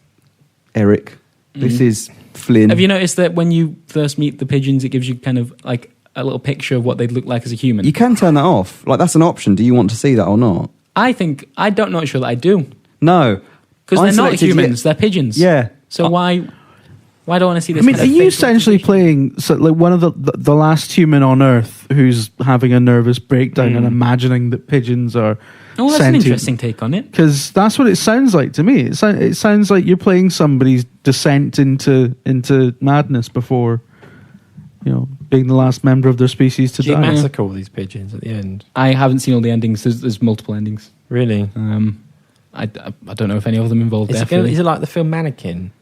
Eric. This is Flynn. Have you noticed that when you first meet the pigeons, it gives you kind of like a little picture of what they'd look like as a human? You can turn that off. Like, that's an option. Do you want to see that or not? I don't know sure that I do. No. Because I they're not selected humans, they're pigeons. Yeah. So why do I want to see I this? mean, kind are of you facial essentially expression? playing like one of the last human on Earth who's having a nervous breakdown and imagining that pigeons are Oh, that's an interesting take on it. Because that's what it sounds like to me. It sounds like you're playing somebody's descent into madness before, being the last member of their species to Do you die. massacre all these pigeons at the end? I haven't seen all the endings. There's multiple endings. Really? I don't know if any of them involved Is there. it, gonna, is it like the film Mannequin?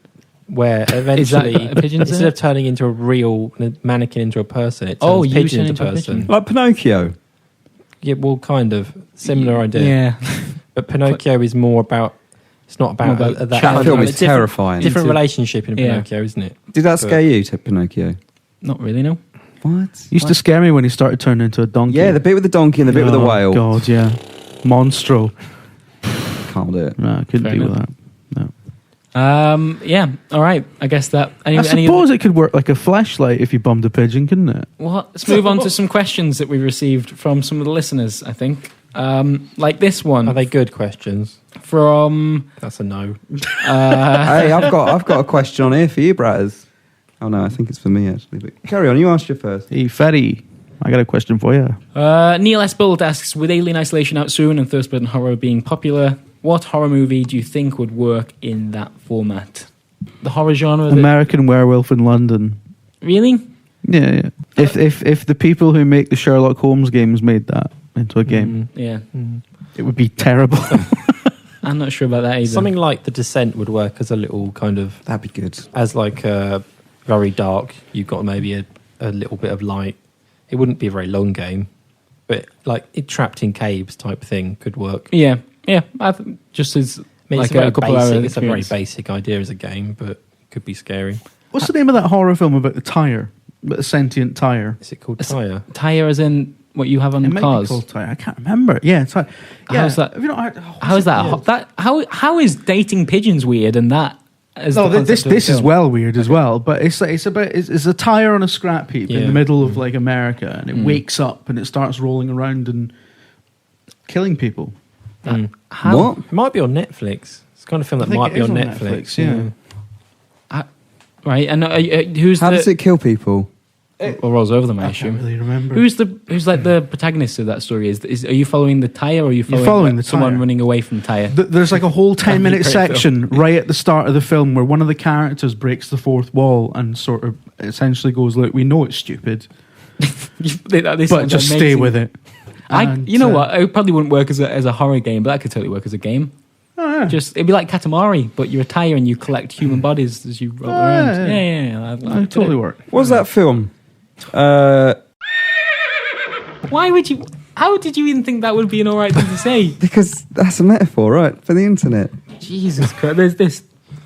Where eventually, a pigeons in instead of it? turning into a real mannequin into a person, it turns Oh, you pigeon turn into into a person. pigeon. Like Pinocchio. Yeah, well, kind of. Similar idea. Yeah. But Pinocchio is more about... It's not about, More about that. That film it's is different- terrifying. Different Into- relationship in Yeah. Pinocchio, isn't it? Did that scare you, to Pinocchio? Not really, no. What? Used to scare me when he started turning into a donkey. Yeah, the bit with the donkey and the bit with the Oh, whale. God, yeah. Monstro. Can't do it. No, I couldn't Fair deal enough. with that. No. Yeah. All right. I guess that. I suppose it could work like a flashlight if you bummed a pigeon, couldn't it? Well, let's move on to some questions that we received from some of the listeners, I think. Like this one. Are they good questions? From... That's a no. Hey, I've got a question on here for you, Bratters. Oh no, I think it's for me actually. But carry on. You asked your first. Hey, Ferry, I got a question for you. Neil S. Bolt asks, with Alien Isolation out soon and first-person horror being popular, what horror movie do you think would work in that format? The horror genre? American Werewolf in London. Really? Yeah. If the people who make the Sherlock Holmes games made that into a game, Yeah. it would be terrible. I'm not sure about that either. Something like The Descent would work as a little kind of... That'd be good. As like a very dark, you've got maybe a little bit of light. It wouldn't be a very long game, but like it trapped in caves type thing could work. Yeah. Just as I mean, like it's a very couple basic, hours it's a very experience. basic idea as a game, but it could be scary. What's the name of that horror film about the tyre? About a sentient tyre? Is it called Tyre? Tyre as in What you have on It might cars? be called Tire. I can't remember. Yeah, it's like, yeah. How's that? Have you not heard, How is that? Yeah. How is dating pigeons weird and that? As No, the concept this of the is film? well weird as well. But it's a tire on a scrap heap in Yeah. the middle of like America, and it wakes up and it starts rolling around and killing people. How? What? It might be on Netflix. It's the kind of film I that think might it be is on on Netflix. Netflix, yeah. Right, and who's How the? does it kill people? Or rolls over them, I I assume. can't really remember. Who's like the protagonist of that story? Are you following the tire, or are you You're following, following like, the someone tire. running away from the tire? There's like a whole 10-minute Great section right at the start of the film where one of the characters breaks the fourth wall and sort of essentially goes, "Look, we know it's stupid, This but sounds just stay amazing. with it." And, You know what? It probably wouldn't work as a horror game, but that could totally work as a game. Oh, yeah. Just it'd be like Katamari, but you're a tire and you collect human bodies as you roll Oh, around. yeah. Yeah. It'd totally work. What was that film? Why would you? How did you even think that would be an alright thing to say? Because that's a metaphor, right? For the internet. Jesus Christ! There's this.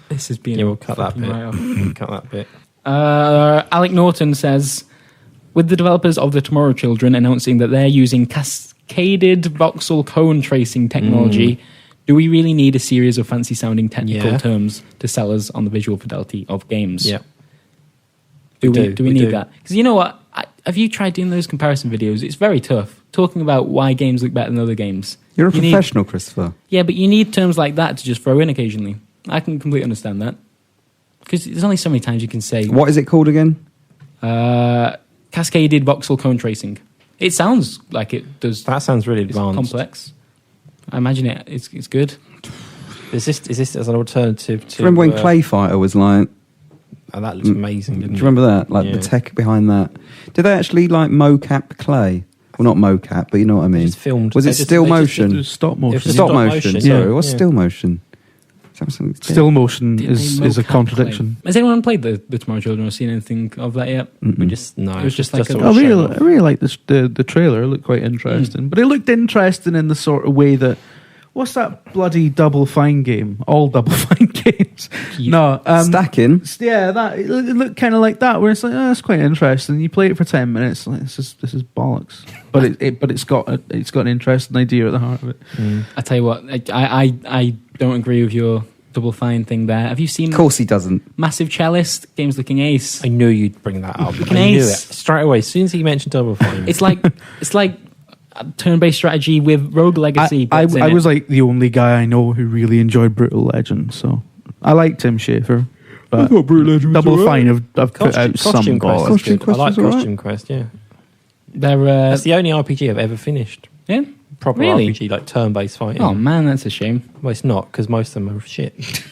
This is being. Yeah, we'll cut that bit. right off. Cut that bit. Alec Norton says, with the developers of the Tomorrow Children announcing that they're using cascaded voxel cone tracing technology, do we really need a series of fancy sounding technical Yeah. terms to sell us on the visual fidelity of games? Yeah. Do We we need do. that? Because you know what? Have you tried doing those comparison videos? It's very tough. Talking about why games look better than other games. You're a You need- professional, Christopher. Yeah, but you need terms like that to just throw in occasionally. I can completely understand that. Because there's only so many times you can say What is it called again? cascaded voxel cone tracing. It sounds like it does. That sounds really It's advanced. complex. I imagine it's good. Is this as an alternative to? Do you remember when Clay Fighter was like... Oh, that looks amazing. Didn't Do you remember that? Like the Yeah. tech behind that. Did they actually like mocap Clay? Well, not mocap, but you know what I They mean. just filmed. Was they it just- still they just- motion? It was stop motion. It was Stop stop motion. motion, Sorry, yeah. what's Yeah. still motion? Is that something- Still motion Did is they a mocap contradiction. Clay? Has anyone played the Tomorrow Children or seen anything of that yet? We just no. It was just like a- sort I of really, show I off. really like the trailer. It looked quite interesting, but it looked interesting in the sort of way that what's that bloody Double Fine game? All Double Fine games. Yeah. No, Stacking. yeah, that it looked kind of like that. Where it's like, oh, that's quite interesting. You play it for 10 minutes, like this is bollocks. But it's got an interesting idea at the heart of it. I tell you what, I don't agree with your Double Fine thing there. Have you seen Of course he doesn't. Massive Cellist? Game's looking ace. I knew you'd bring that up. Fucking I knew it ace. straight away. As soon as he mentioned Double Fine, It's like a turn-based strategy with Rogue Legacy. I bits in was it. like the only guy I know who really enjoyed Brutal Legend, so I like Tim Schafer. But Double Fine have put out some Costume Quest. balls. is Costume good. I Quest like was alright. Costume Quest. Yeah, They're that's the only RPG I've ever finished. yeah. Proper Really? RPG, like turn-based fighting. Oh man, that's a shame. Well, it's not because most of them are shit.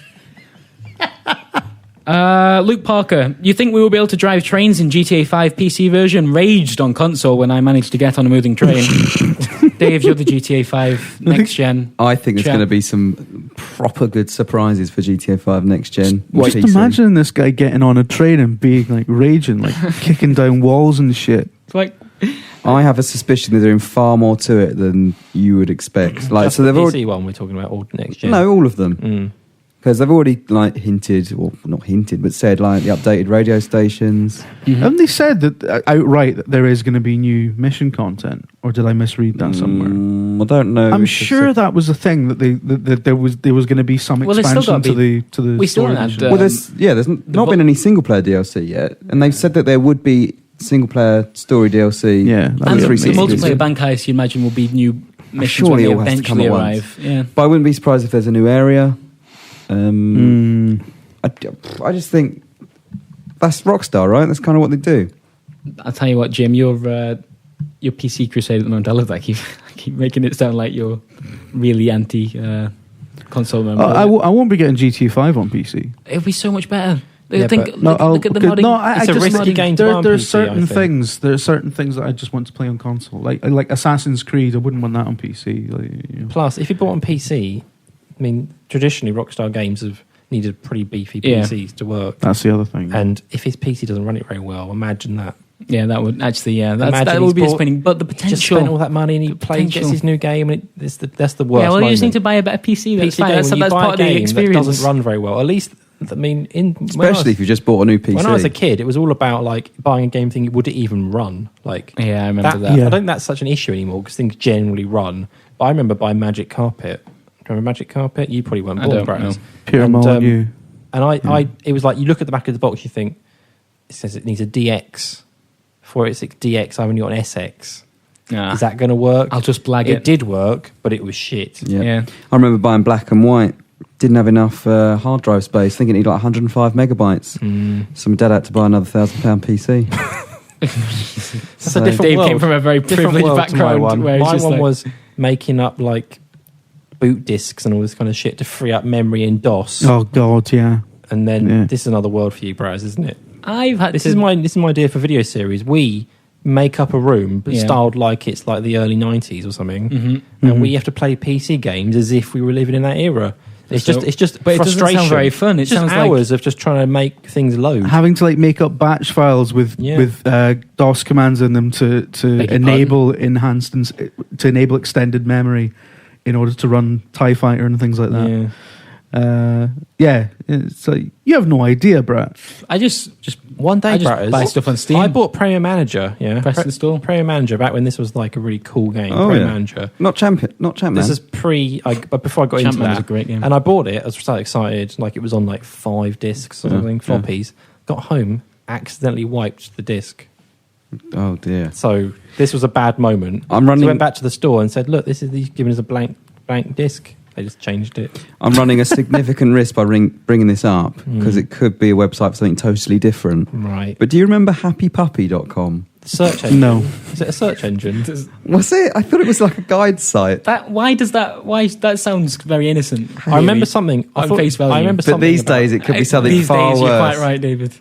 Luke Parker, you think we will be able to drive trains in GTA 5 PC version? Raged on console when I managed to get on a moving train. Dave, you're the GTA 5 next gen. I think there's Chat. going to be some proper good surprises for GTA 5 next gen. Just PC. imagine this guy getting on a train and being like raging, like kicking down walls and shit. It's like I have a suspicion they're doing far more to it than you would expect. Like, Just so the they've PC already one we're talking about, all next gen. no, all of them. Mm. Because they've already like hinted, or not hinted, but said like the updated radio stations. Haven't they said that outright that there is going to be new mission content, or did I misread that somewhere? I don't know. I'm if it's sure that was a thing that there was going to be some Well, there's still expansion gotta to the we still story haven't mission. had, well, there's not been any single player DLC yet, and they've said that there would be single player story DLC. Yeah, that and was the 360 multiplayer bank heist, you imagine, will be new missions surely when it they all has to come eventually at once. arrive. Yeah. But I wouldn't be surprised if there's a new area. I just think that's Rockstar, right? That's kind of what they do. I'll tell you what, Jim, your PC crusade at the moment. I love that. I keep making it sound like you're really anti console member. I won't be getting GTA 5 on PC. It'll be so much better. Yeah, Think, but- look at the modding. It's a risky game to buy on There's PC, I certain think. things. There are certain things that I just want to play on console, like Assassin's Creed. I wouldn't want that on PC. Like, you know. Plus, if you bought on PC, I mean, traditionally Rockstar games have needed pretty beefy Yeah. PCs to work. That's the other thing. And if his PC doesn't run it very well, imagine that. Yeah, that would actually. Yeah, Imagine that he's would be bought- disappointing. But the Just spent all potential. that money and he The plays, gets potential. his new game, and that's the worst. Yeah, well, you just need moment. to buy a better PC. That's PC fine. game, That's when you buy part a of the game that experience. doesn't run very well. At least I mean, Especially if you just bought a new PC. When I was a kid, it was all about like buying a game thinking, would it even run? Like, Yeah, I remember that. Yeah. I don't think that's such an issue anymore because things generally run. But I remember buying Magic Carpet. Do you remember Magic Carpet? You probably weren't I born, don't Braz. know. Pure And, Molyneux. And it was like you look at the back of the box, you think it says it needs a DX 486 DX. I've only got an SX. Nah. Is that going to work? I'll just blag It it. did work, but it was shit. Yeah. I remember buying black and white. Didn't have enough hard drive space. Thinking it needed like 105 megabytes. So my dad had to buy another £1,000 PC. That's a different Dave world. came from a very Different privileged world to my background. one. Where it's My just one like, was making up like boot discs and all this kind of shit to free up memory in DOS. Oh God, yeah. And then Yeah. this is another world for you, Braz, isn't it? I've had This to. is my idea for video series. We make up a room but Yeah. styled like it's like the early 90s or something, Mhm. and we have to play PC games as if we were living in that era. It's So- just but it doesn't frustration. sound very fun. It It's just sounds like- hours of just trying to make things load. Having to like make up batch files with Yeah. DOS commands in them to Beg your enable to enable extended memory in order to run TIE Fighter and things like that. Yeah. It's like you have no idea, Brett. I just One day, I just Bratters, buy stuff on Steam. I bought Premier Manager. Yeah, Press install. Premier Manager back when this was like a really cool game. Oh, Premier yeah. Manager. Not Champman. This is but before I got into Champman that, was a great game. and I bought it. I was so excited, like it was on like 5 discs or something, floppies. Got home, accidentally wiped the disc. Oh dear. So this was a bad moment. I'm So running. I went back to the store and said, "Look, he's giving us a blank disc." They just changed it. I'm running a significant risk by bringing this up because it could be a website for something totally different. Right. But do you remember happypuppy.com? Search engine. No. Is it a search engine? Was it? I thought it was like a guide site. Why that sounds very innocent. I remember something. On face value. I remember But something these about- days it could be something These far days, worse. you're quite right, David.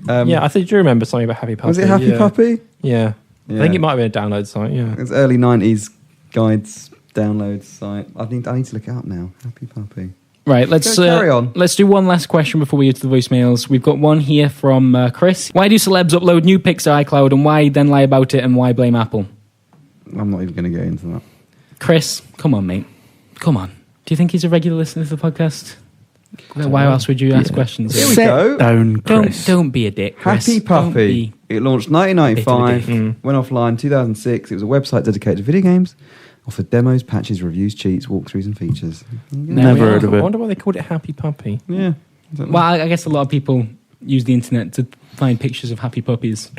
Yeah, I think do you remember something about Happy Puppy? Was it Happy yeah. Puppy? Yeah. Yeah. I think it might have been a download site. Yeah. It's early 90s guides download site. I need to look it up now. Happy Puppy. Right, let's Carry on. Let's do one last question before we get to the voicemails. We've got one here from Chris. Why do celebs upload new pics to iCloud, and why then lie about it, and why blame Apple? I'm not even going to get into that. Chris, come on, mate. Come on. Do you think he's a regular listener to the podcast? Why else would you ask questions? Here we Sit go. down, Chris. Don't be a dick, Chris. Happy Don't Puppy. be- It launched a bit of a 1995, dick. went offline 2006. It was a website dedicated to video games, offered demos, patches, reviews, cheats, walkthroughs, and features. Never heard of I it. wonder why they called it Happy Puppy. Yeah. Well, I guess a lot of people use the internet to find pictures of happy puppies.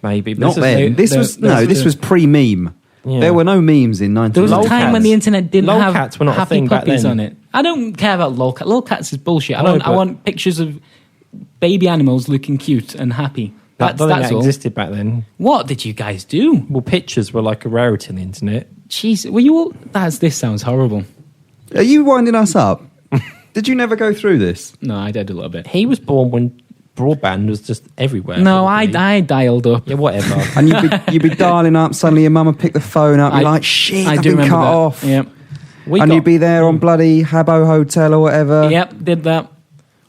Maybe. But Not then. This was this was pre-meme. Yeah. There were no memes in There was a 1995. time when the internet didn't have Lolcats were not a happy thing back puppies then. on it. I don't care about lolcats. Lolcats is bullshit. I No, want but- want pictures of baby animals looking cute and happy. That That's all. existed back then. What did you guys do? Well, pictures were like a rarity on the internet. Jeez, were you all? This sounds horrible. Are you winding us up? Did you never go through this? No, I did a little bit. He was born when broadband was just everywhere. No, probably. I dialed up. Yeah, whatever. And you'd be dialing up, suddenly your mum would pick the phone up, you're like, shit, I I've do been remember cut that. off. Yep, And you'd be there on bloody Habbo Hotel or whatever. yep, did that.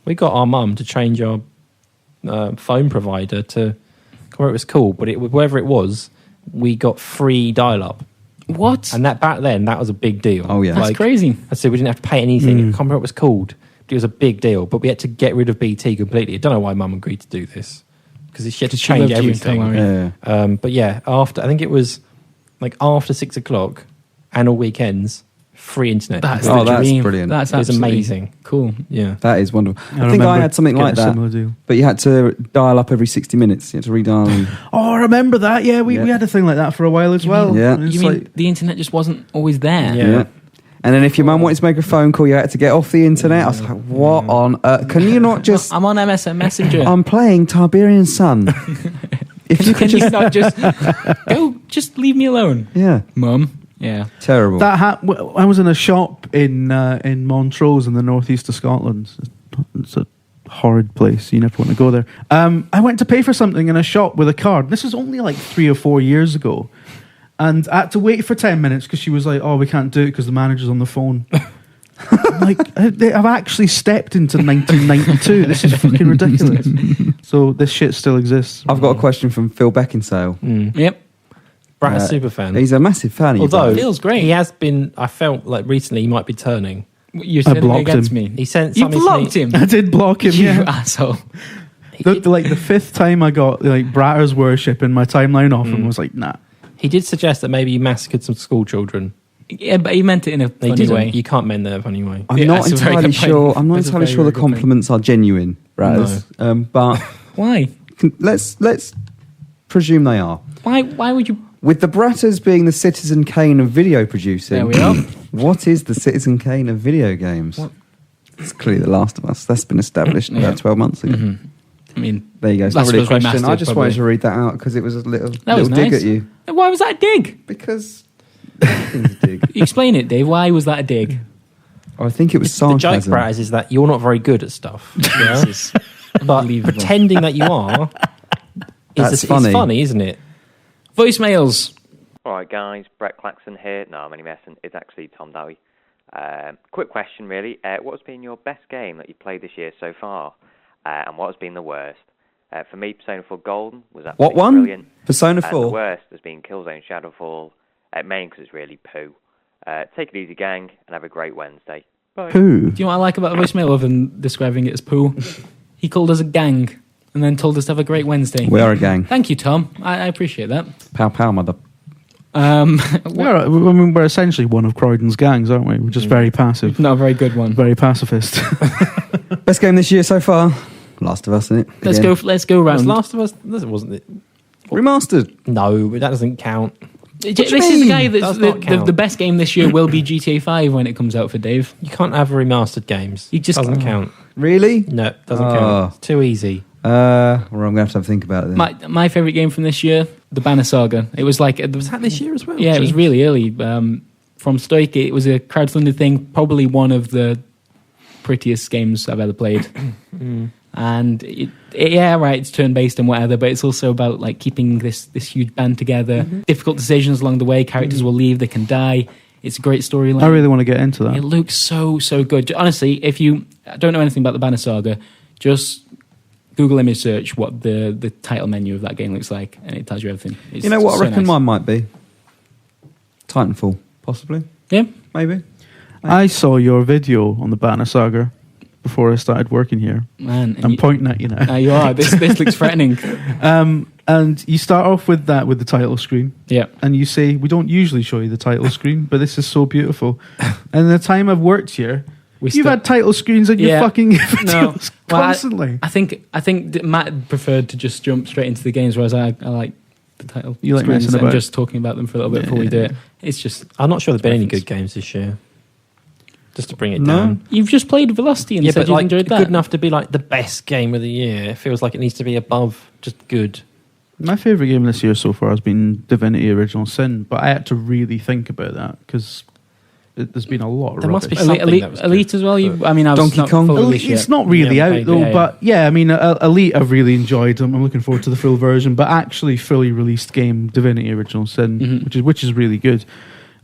We got our mum to change our phone provider to where it was called, but wherever it was, we got free dial-up. What? And that back then, that was a big deal. Oh, yeah. That's crazy. I said we didn't have to pay anything. I can't remember what it was called, but it was a big deal. But we had to get rid of BT completely. I don't know why Mum agreed to do this because she had to She change loved you, everything. don't worry. Yeah. But yeah, I think it was like after 6 o'clock and all weekends, free internet. That's Oh, the that's dream. brilliant. That's It was absolutely amazing. Cool. Yeah. That is wonderful. I think remember I had something getting like a that, similar deal. but you had to dial up every 60 minutes. You had to redial. And, Oh, I remember that. Yeah, we had a thing like that for a while as well. Yeah. It's You mean like- the internet just wasn't always there? Yeah. And then if your mum wanted to make a phone call, you had to get off the internet. I was like, what on earth? Can you not just... I'm on MSN Messenger. I'm playing Tiberian Sun. If you Can could you just... not just leave me alone, Yeah, Mum? Yeah. terrible. I was in a shop in Montrose in the northeast of Scotland. It's a horrid place. You never want to go there. I went to pay for something in a shop with a card. This was only like 3 or 4 years ago. And I had to wait for 10 minutes because she was like, oh, we can't do it because the manager's on the phone. I'm like, I've actually stepped into 1992. This is fucking ridiculous. So this shit still exists. I've got a question from Phil Beckinsale. Yep. Brat a super fan. He's a massive fan of you Although guys. Feels great. he has been, I felt like recently he might be turning. You said it blocked against him. me. He sent You something blocked to me. him. I did block him, You yeah. asshole. The fifth time I got Bratter's Worship in my timeline off and was like, nah. He did suggest that maybe you massacred some school children. Yeah, but he meant it in a He funny didn't. way. You can't mend that in a funny way. I'm Yeah, not that's a very entirely good point. sure. I'm not That's a entirely very, sure the very good point. compliments are genuine, Raz. But Why? let's presume they are. Why would you? With the Bratters being the Citizen Kane of video producing, There we are. what is the Citizen Kane of video games? What? It's clearly The Last of Us. That's been established Yeah. about 12 months ago. Mhm. I mean, There you go. It's Last not really a of Us question. I remastered, just probably. wanted to read that out because it was a little was dig nice. at you. why was that a dig? Because everything's a dig. Explain it, Dave. Why was that a dig? I think it was The joke, sarcasm. Braz, is that you're not very good at stuff. Yeah? This is But unbelievable. pretending that you are That's is funny. funny, isn't it? Voicemails. Alright guys, Brett Claxon here. No, I'm only messing. It's actually Tom Dowie. Quick question really. What has been your best game that you played this year so far? And what has been the worst? For me, Persona 4 Golden was absolutely What one? brilliant. Persona And the 4. worst has been Killzone Shadowfall, mainly because it's really poo. Take it easy, gang, and have a great Wednesday. Bye. Who? Do you know what I like about the voicemail other than describing it as poo? He called us a gang and then told us to have a great Wednesday. We are a gang. Thank you, Tom. I appreciate that. Pow pow, mother. We're essentially one of Croydon's gangs, aren't we? We're just very passive. Not a very good one. Very pacifist. Best game this year so far. Last of Us, isn't it? Let's Again. go. Let's go Was round. Last of Us? This wasn't it? Remastered. No, but that doesn't count. This do you is the mean? guy that's Does not count. the best game this year will be GTA 5 when it comes out for Dave. You can't have remastered games. You just- doesn't count. Really? No, it doesn't Oh. count. It's too easy. Well, I'm going to have to think about it then. My favorite game from this year, the Banner Saga. It was like Was that this year as well? yeah, it was Gee. really early. From Stoic, it was a crowdfunded thing. Probably one of the prettiest games I've ever played. And it's turn based and whatever, but it's also about like keeping this huge band together. Difficult decisions along the way. Characters will leave, they can die. It's a great storyline. I really want to get into It that. looks so good. Honestly, if you don't know anything about the Banner Saga, just Google image search what the title menu of that game looks like, and it tells you everything. It's You know what so I reckon nice. mine might be? Titanfall, possibly. Yeah, Maybe. I saw your video on the Banner Saga before I started working here. man. I'm pointing at you now. You are. This looks threatening. And you start off with that, with the title screen. Yeah. And you say, we don't usually show you the title screen, but this is so beautiful. And the time I've worked here, you've had title screens on your Yeah. fucking No. videos Well, constantly. I think that Matt preferred to just jump straight into the games, whereas I like the title You like screens messing and about. just talking about them for a little bit before we do it. It's just I'm not sure there's been any preference. good games this year. Just to bring it No. down. You've just played Velocity and Yeah, said but you like enjoyed that. good enough to be like the best game of the year. It feels like it needs to be above just good. My favourite game this year so far has been Divinity Original Sin, but I had to really think about that because there's been a lot of There must be rubbish. something Elite, that was Elite good, as well. but- I mean, I was Donkey not Kong? fully Elite, this yet. it's not really Yeah, out played though, it, but yeah, I mean, Elite I've really enjoyed them. I'm looking forward to the full version, but actually fully released game Divinity Original Sin, Mhm. which is really good,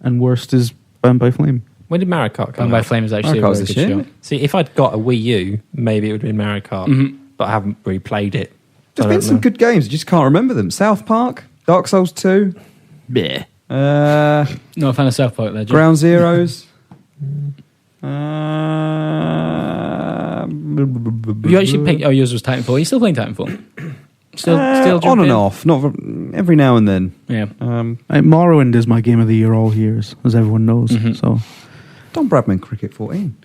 and worst is Banned by Flame. When did Mario Kart come Bound by out? Flame is actually Mario a Kart's very this good year. show. See, if I'd got a Wii U, maybe it would have been Mario Kart, Mhm. but I haven't really played it. There's I been don't some know. good games. You just can't remember them. South Park, Dark Souls 2, Yeah. No fan of South Park there, Jim. Ground Zeroes. You actually picked. Oh, yours was Titanfall. Are you still playing Titanfall? Still on jumping and in? off, not every now and then. Yeah. Morrowind is my game of the year all years, as everyone knows. Mhm. So, Don Bradman Cricket 14.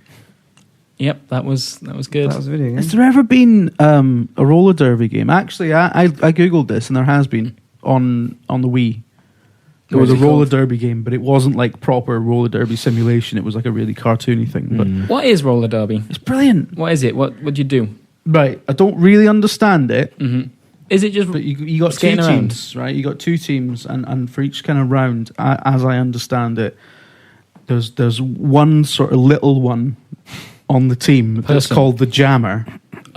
Yep. That was good. That was a video game. has there ever been a roller derby game? Actually, I googled this, and there has been on the Wii. There was a What's it roller called? derby game, but it wasn't like proper roller derby simulation. It was like a really cartoony thing. But What is roller derby? it's brilliant. What is it? What do you do? Right, I don't really understand it. Mm-hmm. Is it just? But you got two Skating around. teams, right? You got two teams, and for each kind of round, as I understand it, there's one sort of little one on the team that's Person. called the jammer.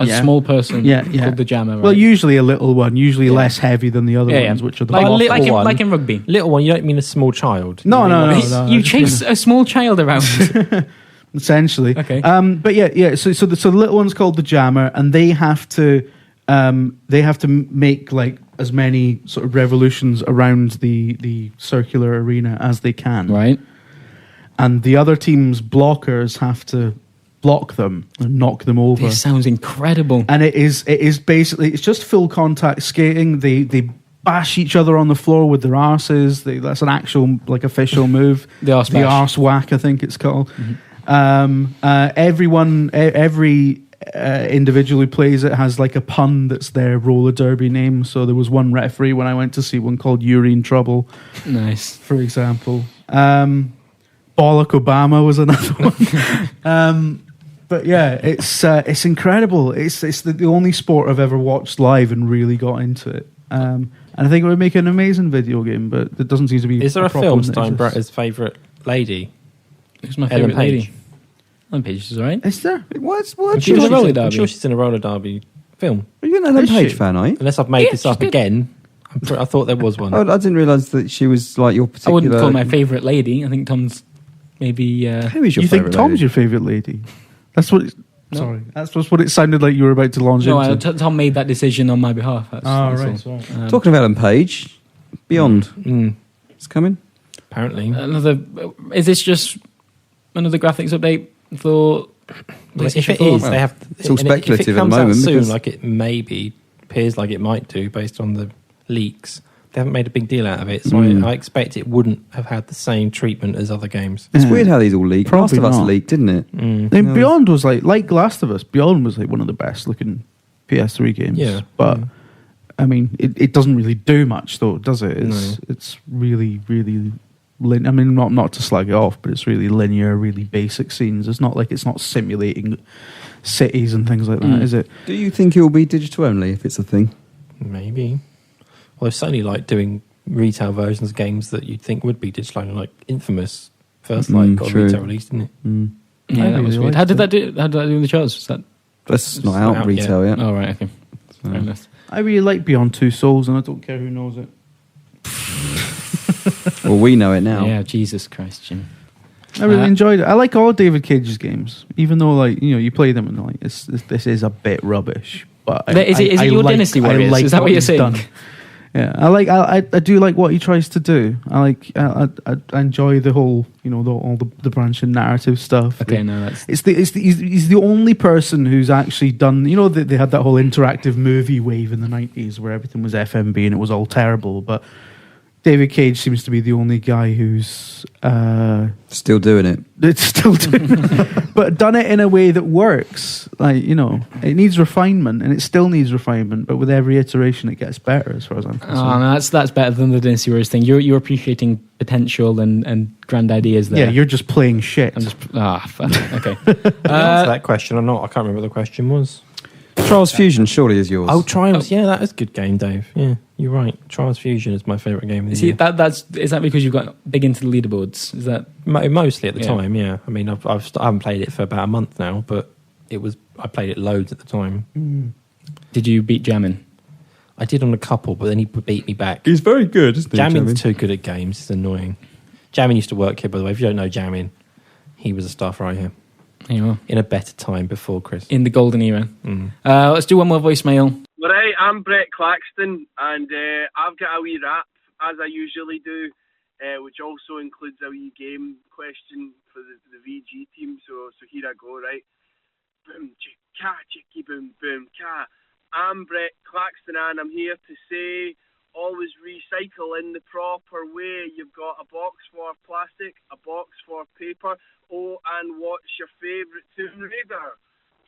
A Yeah. small person Yeah. called the jammer, right? Well, usually a little one, usually Yeah. less heavy than the other Yeah, yeah. ones, which are the like, little like, in, one. like in rugby. Little one, you don't mean a small child. No, You mean no, like- no. you chase a small child around. essentially. Okay. But yeah. So the little one's called the jammer, and they have to make like as many sort of revolutions around the circular arena as they can. Right. and the other team's blockers have to block them and knock them over. This sounds incredible. And it is basically, it's just full contact skating. They bash each other on the floor with their arses. That's an actual official move. The arse The bash. arse whack, I think it's called. Every individual who plays it has like a pun that's their roller derby name. So there was one referee when I went to see one called Urine Trouble, Nice. for example. Bollock Obama was another one. But yeah, it's incredible. It's the only sport I've ever watched live and really got into it. And I think it would make an amazing video game, but it doesn't seem to be. Is there a problem film that exists. Steinbretter's favourite lady? Who's my Ellen favourite lady? Page. Ellen Page is alright. Is there? What? I'm She's in a roller I'm derby. sure she's in a roller derby film. Are you an Ellen Is Page she? fan, are you? Unless I've made Yeah, this she's up good. again. I thought there was one. I didn't realise that she was like your I particular... wouldn't call her my favourite lady. I think Tom's maybe... Who is your You think favourite Tom's lady? your favourite lady? That's what. No. Sorry, that's what it sounded like you were about to launch No, into. Tom made that decision on my behalf. That's Right. all. Talking of Ellen Page, Beyond. Mm, It's coming. apparently. Another... Is this just another graphics update for... Well, if PlayStation it 4? is, they have. It's all and speculative if it at the comes moment out soon, because- like it maybe appears like it might do based on the leaks. They haven't made a big deal out of it, so I expect it wouldn't have had the same treatment as other games. It's Yeah. weird how these all leak. Last Probably of Us not. leaked, didn't it? Mm. Then Beyond was like Last of Us. Beyond was like one of the best looking PS3 games. Yeah. But I mean, it doesn't really do much though, does it? No. It's really I mean, not to slag it off, but it's really linear, really basic scenes. It's not simulating cities and things like that, is it? Do you think it will be digital only if it's a thing? Maybe. Well, it's only like doing retail versions of games that you'd think would be digital, like Infamous first got a true. retail release, didn't it? Yeah, I that was really weird. liked How did it. that do? How did that do in the charts? Was that? That's not not out out retail yet. Oh right, okay. Fair enough. I really like Beyond Two Souls, and I don't care who knows it. Well, we know it now. Yeah, Jesus Christ, Jim. I really enjoyed it. I like all David Cage's games, even though you play them and like this is a bit rubbish. But Is it your Dynasty Warriors? Is that what you're saying? Yeah, I do like what he tries to do. I enjoy the whole all the branching narrative stuff. Okay, no, that's He's the only person who's actually done. They had that whole interactive movie wave in the 90s where everything was FMV and it was all terrible. But David Cage seems to be the only guy who's Still doing it. it's still doing it, but done it in a way that works. It needs refinement, and it still needs refinement. But with every iteration, it gets better, as far as I'm concerned. Oh, no, that's better than the Dynasty Warriors thing. You're appreciating potential and grand ideas there. Yeah, you're just playing shit. I'm just fuck. Okay. Answer that question or not? I can't remember what the question was. Trials Fusion surely is yours. Oh, Trials. Yeah, that is a good game, Dave. Yeah, you're right. Trials Fusion is my favourite game of the See, year. is that because you've got big into the leaderboards? Is that Mostly at the Yeah. time, yeah. I mean, I haven't played it for about a month now, but I played it loads at the time. did you beat Jammin? I did on a couple, but then he beat me back. He's very good, isn't he? Jammin's too good at games. It's annoying. Jammin used to work here, by the way. If you don't know Jammin, he was a staff right here You are in a better time before Chris. in the golden era. Mm. Let's do one more voicemail. Right, I'm Brett Claxton, and I've got a wee rap, as I usually do, which also includes a wee game question for the VG team, so here I go, right? Boom, chicka, chicky, boom, boom, ka. I'm Brett Claxton, and I'm here to say, always recycle in the proper way. You've got a box for plastic, a box for paper. Oh, and what's your favourite Tomb Raider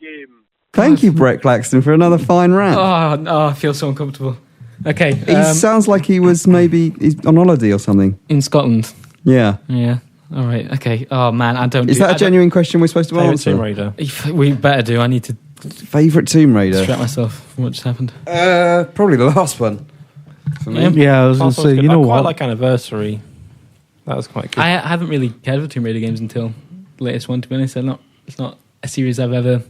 game? Thank you, Brett Claxton, for another fine rant. Oh, I feel so uncomfortable. Okay, He sounds like he's on holiday or something. in Scotland. Yeah. Yeah. All right. Okay. Oh man, I don't. Is that a genuine question we're supposed to Favourite answer? Tomb Raider. We better do. I need to Favourite Tomb Raider? distract myself from what just happened. Probably the last one. For me. Yeah. Yeah, I was going Last to one's say, good. you know I quite what? like Anniversary. That was quite good. I haven't really cared for Tomb Raider games until the latest one. To be honest, it's not a series I've ever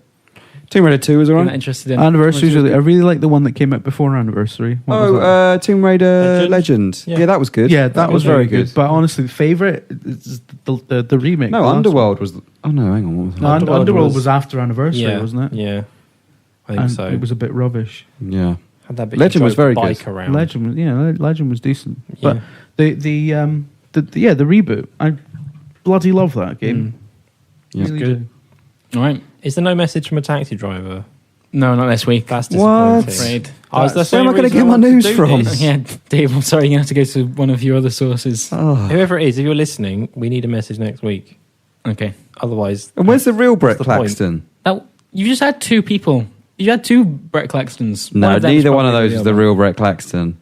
Tomb Raider 2 was been that alright. interested in. Anniversary's I really like the one that came out before Anniversary. What was that? Tomb Raider Legend? Legend. Yeah. That was good. Yeah, that was very good. But honestly, the favourite is the remake. No, the last Underworld was. Oh no, hang on. What was one. that? No, Underworld Underworld was- was after Anniversary, yeah, wasn't it? Yeah, I think And so. it was a bit rubbish. Yeah. Had that bit Legend you was drove the very bike good. around. Legend was decent. Yeah. But the reboot, bloody love that game. Yeah. Really good. do. All right. Is there no message from a taxi driver? No, not this week. That's What? disappointing. Afraid. Oh, is that the Where am I only gonna reason get my want to news do from? this? Yeah, Dave, I'm sorry, you have to go to one of your other sources. Oh. Whoever it is, if you're listening, we need a message next week. Okay. Otherwise, And where's the real Brett the point? Claxton? Now, you just had two people. You had two Brett Claxtons. No, One of them neither one of probably those is the real Brett Claxton.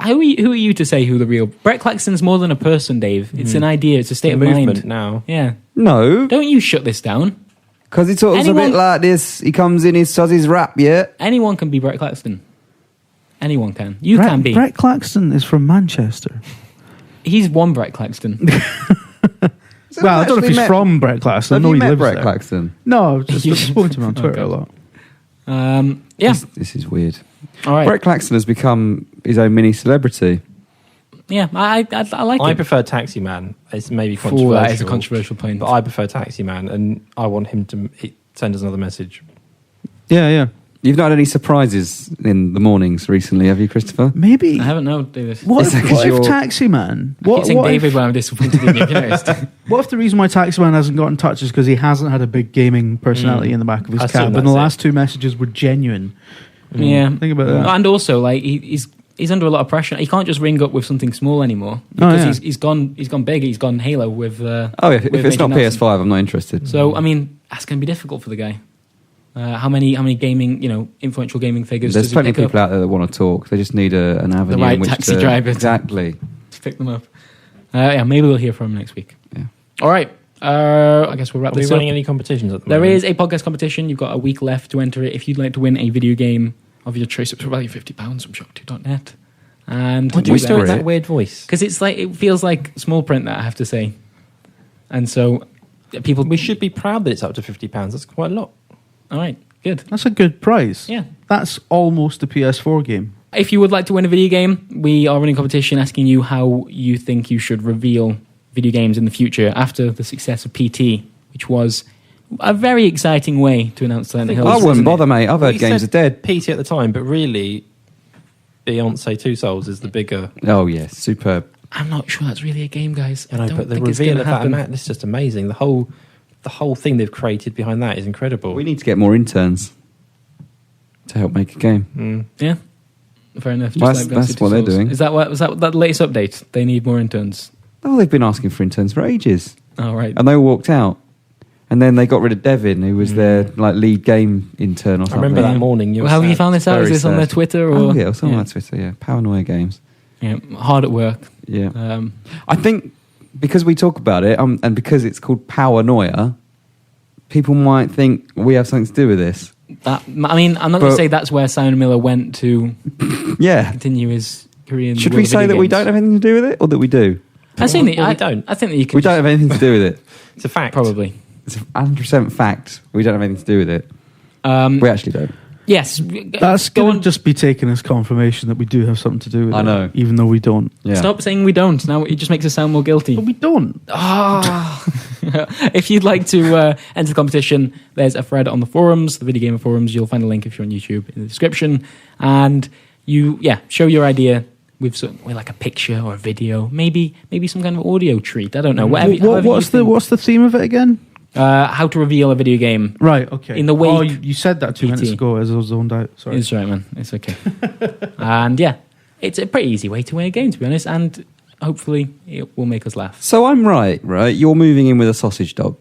Who are you to say who the real... Brett Claxton's more than a person, Dave. It's an idea. It's a state the of movement mind. now. Yeah. No, Don't you shut this down. because he talks a Anyone- bit like this. He comes in, he says his rap, yeah. Anyone can be Brett Claxton. Anyone can. You Brett, can be. Brett Claxton is from Manchester. He's one Brett Claxton. Well, I don't know if he's from Brett Claxton. I Have know you he met lives Brett there. Claxton? No, I've just spoken to him on Twitter a lot. Yeah. This is weird. All right. Brett Claxton has become his own mini celebrity. Yeah, I like I it. prefer Taxi Man. It's maybe Ooh, controversial. that is a controversial point. But I prefer Taxi Man, and I want him to send us another message. Yeah. You've not had any surprises in the mornings recently, have you, Christopher? Maybe. I haven't known, David. What Is that if, 'cause what if you're- Taxi Man? I keep saying What David if, when I'm disappointed in you, to be honest. what if the reason why Taxi Man hasn't got in touch is because he hasn't had a big gaming personality in the back of his I assume cab, and that's the it. last two messages were genuine. Yeah. Think about that. And also, like, he's under a lot of pressure. He can't just ring up with something small anymore Oh, because yeah. he's gone big. He's gone Halo with. Oh, if with it's not Major Nelson. PS5, I'm not interested. So I mean, that's going to be difficult for the guy. How many gaming, influential gaming figures There's does he plenty of pick people up out there that want to talk. They just need an avenue right in which taxi to... driver to- Exactly. to pick them up? Yeah, maybe we'll hear from him next week. Yeah. All right. I guess we'll wrap Are we this up. running any competitions at the There moment? is a podcast competition. You've got a week left to enter it. If you'd like to win a video game of your choice, it's for value £50 from shop2.net. And Why do you Whisper still have it. that weird voice? because it feels like small print, that I have to say. And so people... We should be proud that it's up to £50. That's quite a lot. All right, good. That's a good price. Yeah. That's almost a PS4 game. If you would like to win a video game, we are running a competition asking you how you think you should reveal video games in the future after the success of PT, which was a very exciting way to announce Silent Hills. I wouldn't wasn't it? bother, mate. I've heard We games are said dead. PT at the time, but really, Beyonce Two Souls is the bigger. Oh, yes. Superb. I'm not sure that's really a game, guys. I know, don't but the think it's reveal gonna of that happen. amount, it's just amazing. The whole thing they've created behind that is incredible. We need to get more interns to help make a game. Yeah, fair enough. Just Well, like that's Beyonce what they're Two Souls. doing. Is that the latest update? They need more interns. Oh, they've been asking for interns for ages. Oh, right. And they all walked out. And then they got rid of Devin, who was their lead game intern or I something. remember that morning. You were How have you sad. found this out? Is Very this on their sad. Twitter? Or? Oh, yeah, it was on yeah. my Twitter, yeah. Paranoia Games. Yeah, hard at work. Yeah. I think because we talk about it and because it's called Paranoia, people might think we have something to do with this. I'm not going to But- say that's where Simon Miller went to Yeah. continue his career in the Should world we of say video that we games. don't have anything to do with it, or that we do? I think that Well, we don't. I think that you can. We don't have anything to do with it. It's a fact. probably. It's 100% fact. We don't have anything to do with it. We actually don't. Yes, That's go going to on. just be taken as confirmation that we do have something to do with I it. know. Even though we don't. Yeah. Stop saying we don't. Now it just makes us sound more guilty. But we don't. If you'd like to enter the competition, there's a thread on the forums, the Video Gamer forums. You'll find a link if you're on YouTube in the description. And show your idea with like a picture or a video, maybe some kind of audio treat. I don't know. Whatever. What's the theme of it again? how to reveal a video game? Right. Okay. In the wake- Oh, you said that 2 minutes PT. ago as I was zoned out. Sorry. It's right, man. It's okay. And yeah, it's a pretty easy way to win a game, to be honest. And hopefully, it will make us laugh. So I'm right? You're moving in with a sausage dog.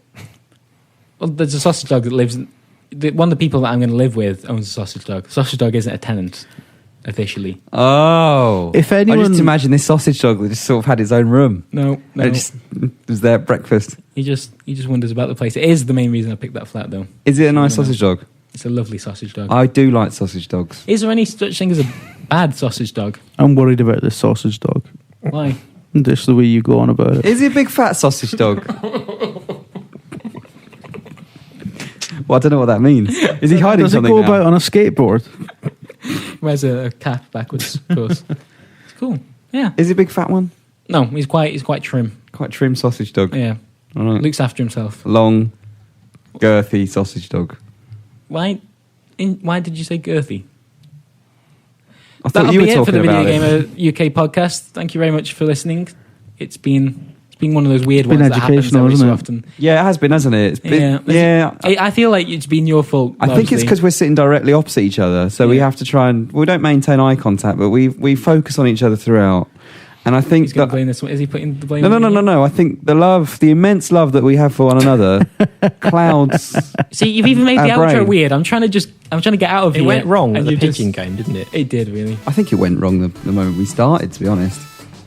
Well, there's a sausage dog that lives. One of the people that I'm going to live with owns a sausage dog. The sausage dog isn't a tenant officially. Oh. If I anyone- just imagine this sausage dog that just sort of had its own room. No. And it just was there at breakfast. He just wonders about the place. It is the main reason I picked that flat, though. Is it a nice No. sausage dog? It's a lovely sausage dog. I do like sausage dogs. Is there any such thing as a bad sausage dog? I'm worried about this sausage dog. Why? And just the way you go on about it. Is he a big fat sausage dog? Well, I don't know what that means. Is he hiding Does it something go now? about on a skateboard? Wears a cap backwards, of course. It's cool. Yeah. Is he a big fat one? No, he's quite trim. Quite trim sausage dog. Yeah. All right. Looks after himself. Long, girthy sausage dog. Why did you say girthy? I thought That'll you were be it for talking the Video about it. Gamer UK podcast. Thank you very much for listening. It's been been one of those weird been ones that happens educational, every so isn't it? often. Yeah, it has been, hasn't it? It's been, Yeah, I feel like it's been your fault. I think it's because we're sitting directly opposite each other, so we have to try and we don't maintain eye contact, but we focus on each other throughout. And I think he's going to blame this one. Is he putting the blame? No. I think the immense love that we have for one another clouds. See, you've even made the our outro brain. weird. I'm trying to get out of It here. went wrong at and the you pigeon game, didn't it? It did, really. I think it went wrong the moment we started, to be honest.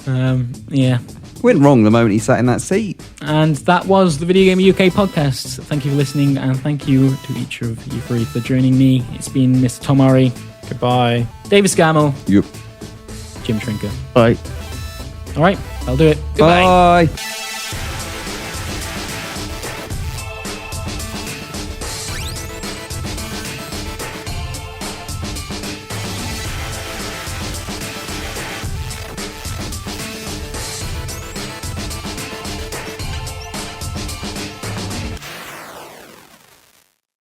Yeah. It went wrong the moment he sat in that seat. And that was the Video Gamer UK podcast. Thank you for listening, and thank you to each of you three for joining me. It's been Mr. Tom Murray. Goodbye. David Scammell. Yep. Jim Trinker. Bye. All right, I'll do it. Goodbye. Bye.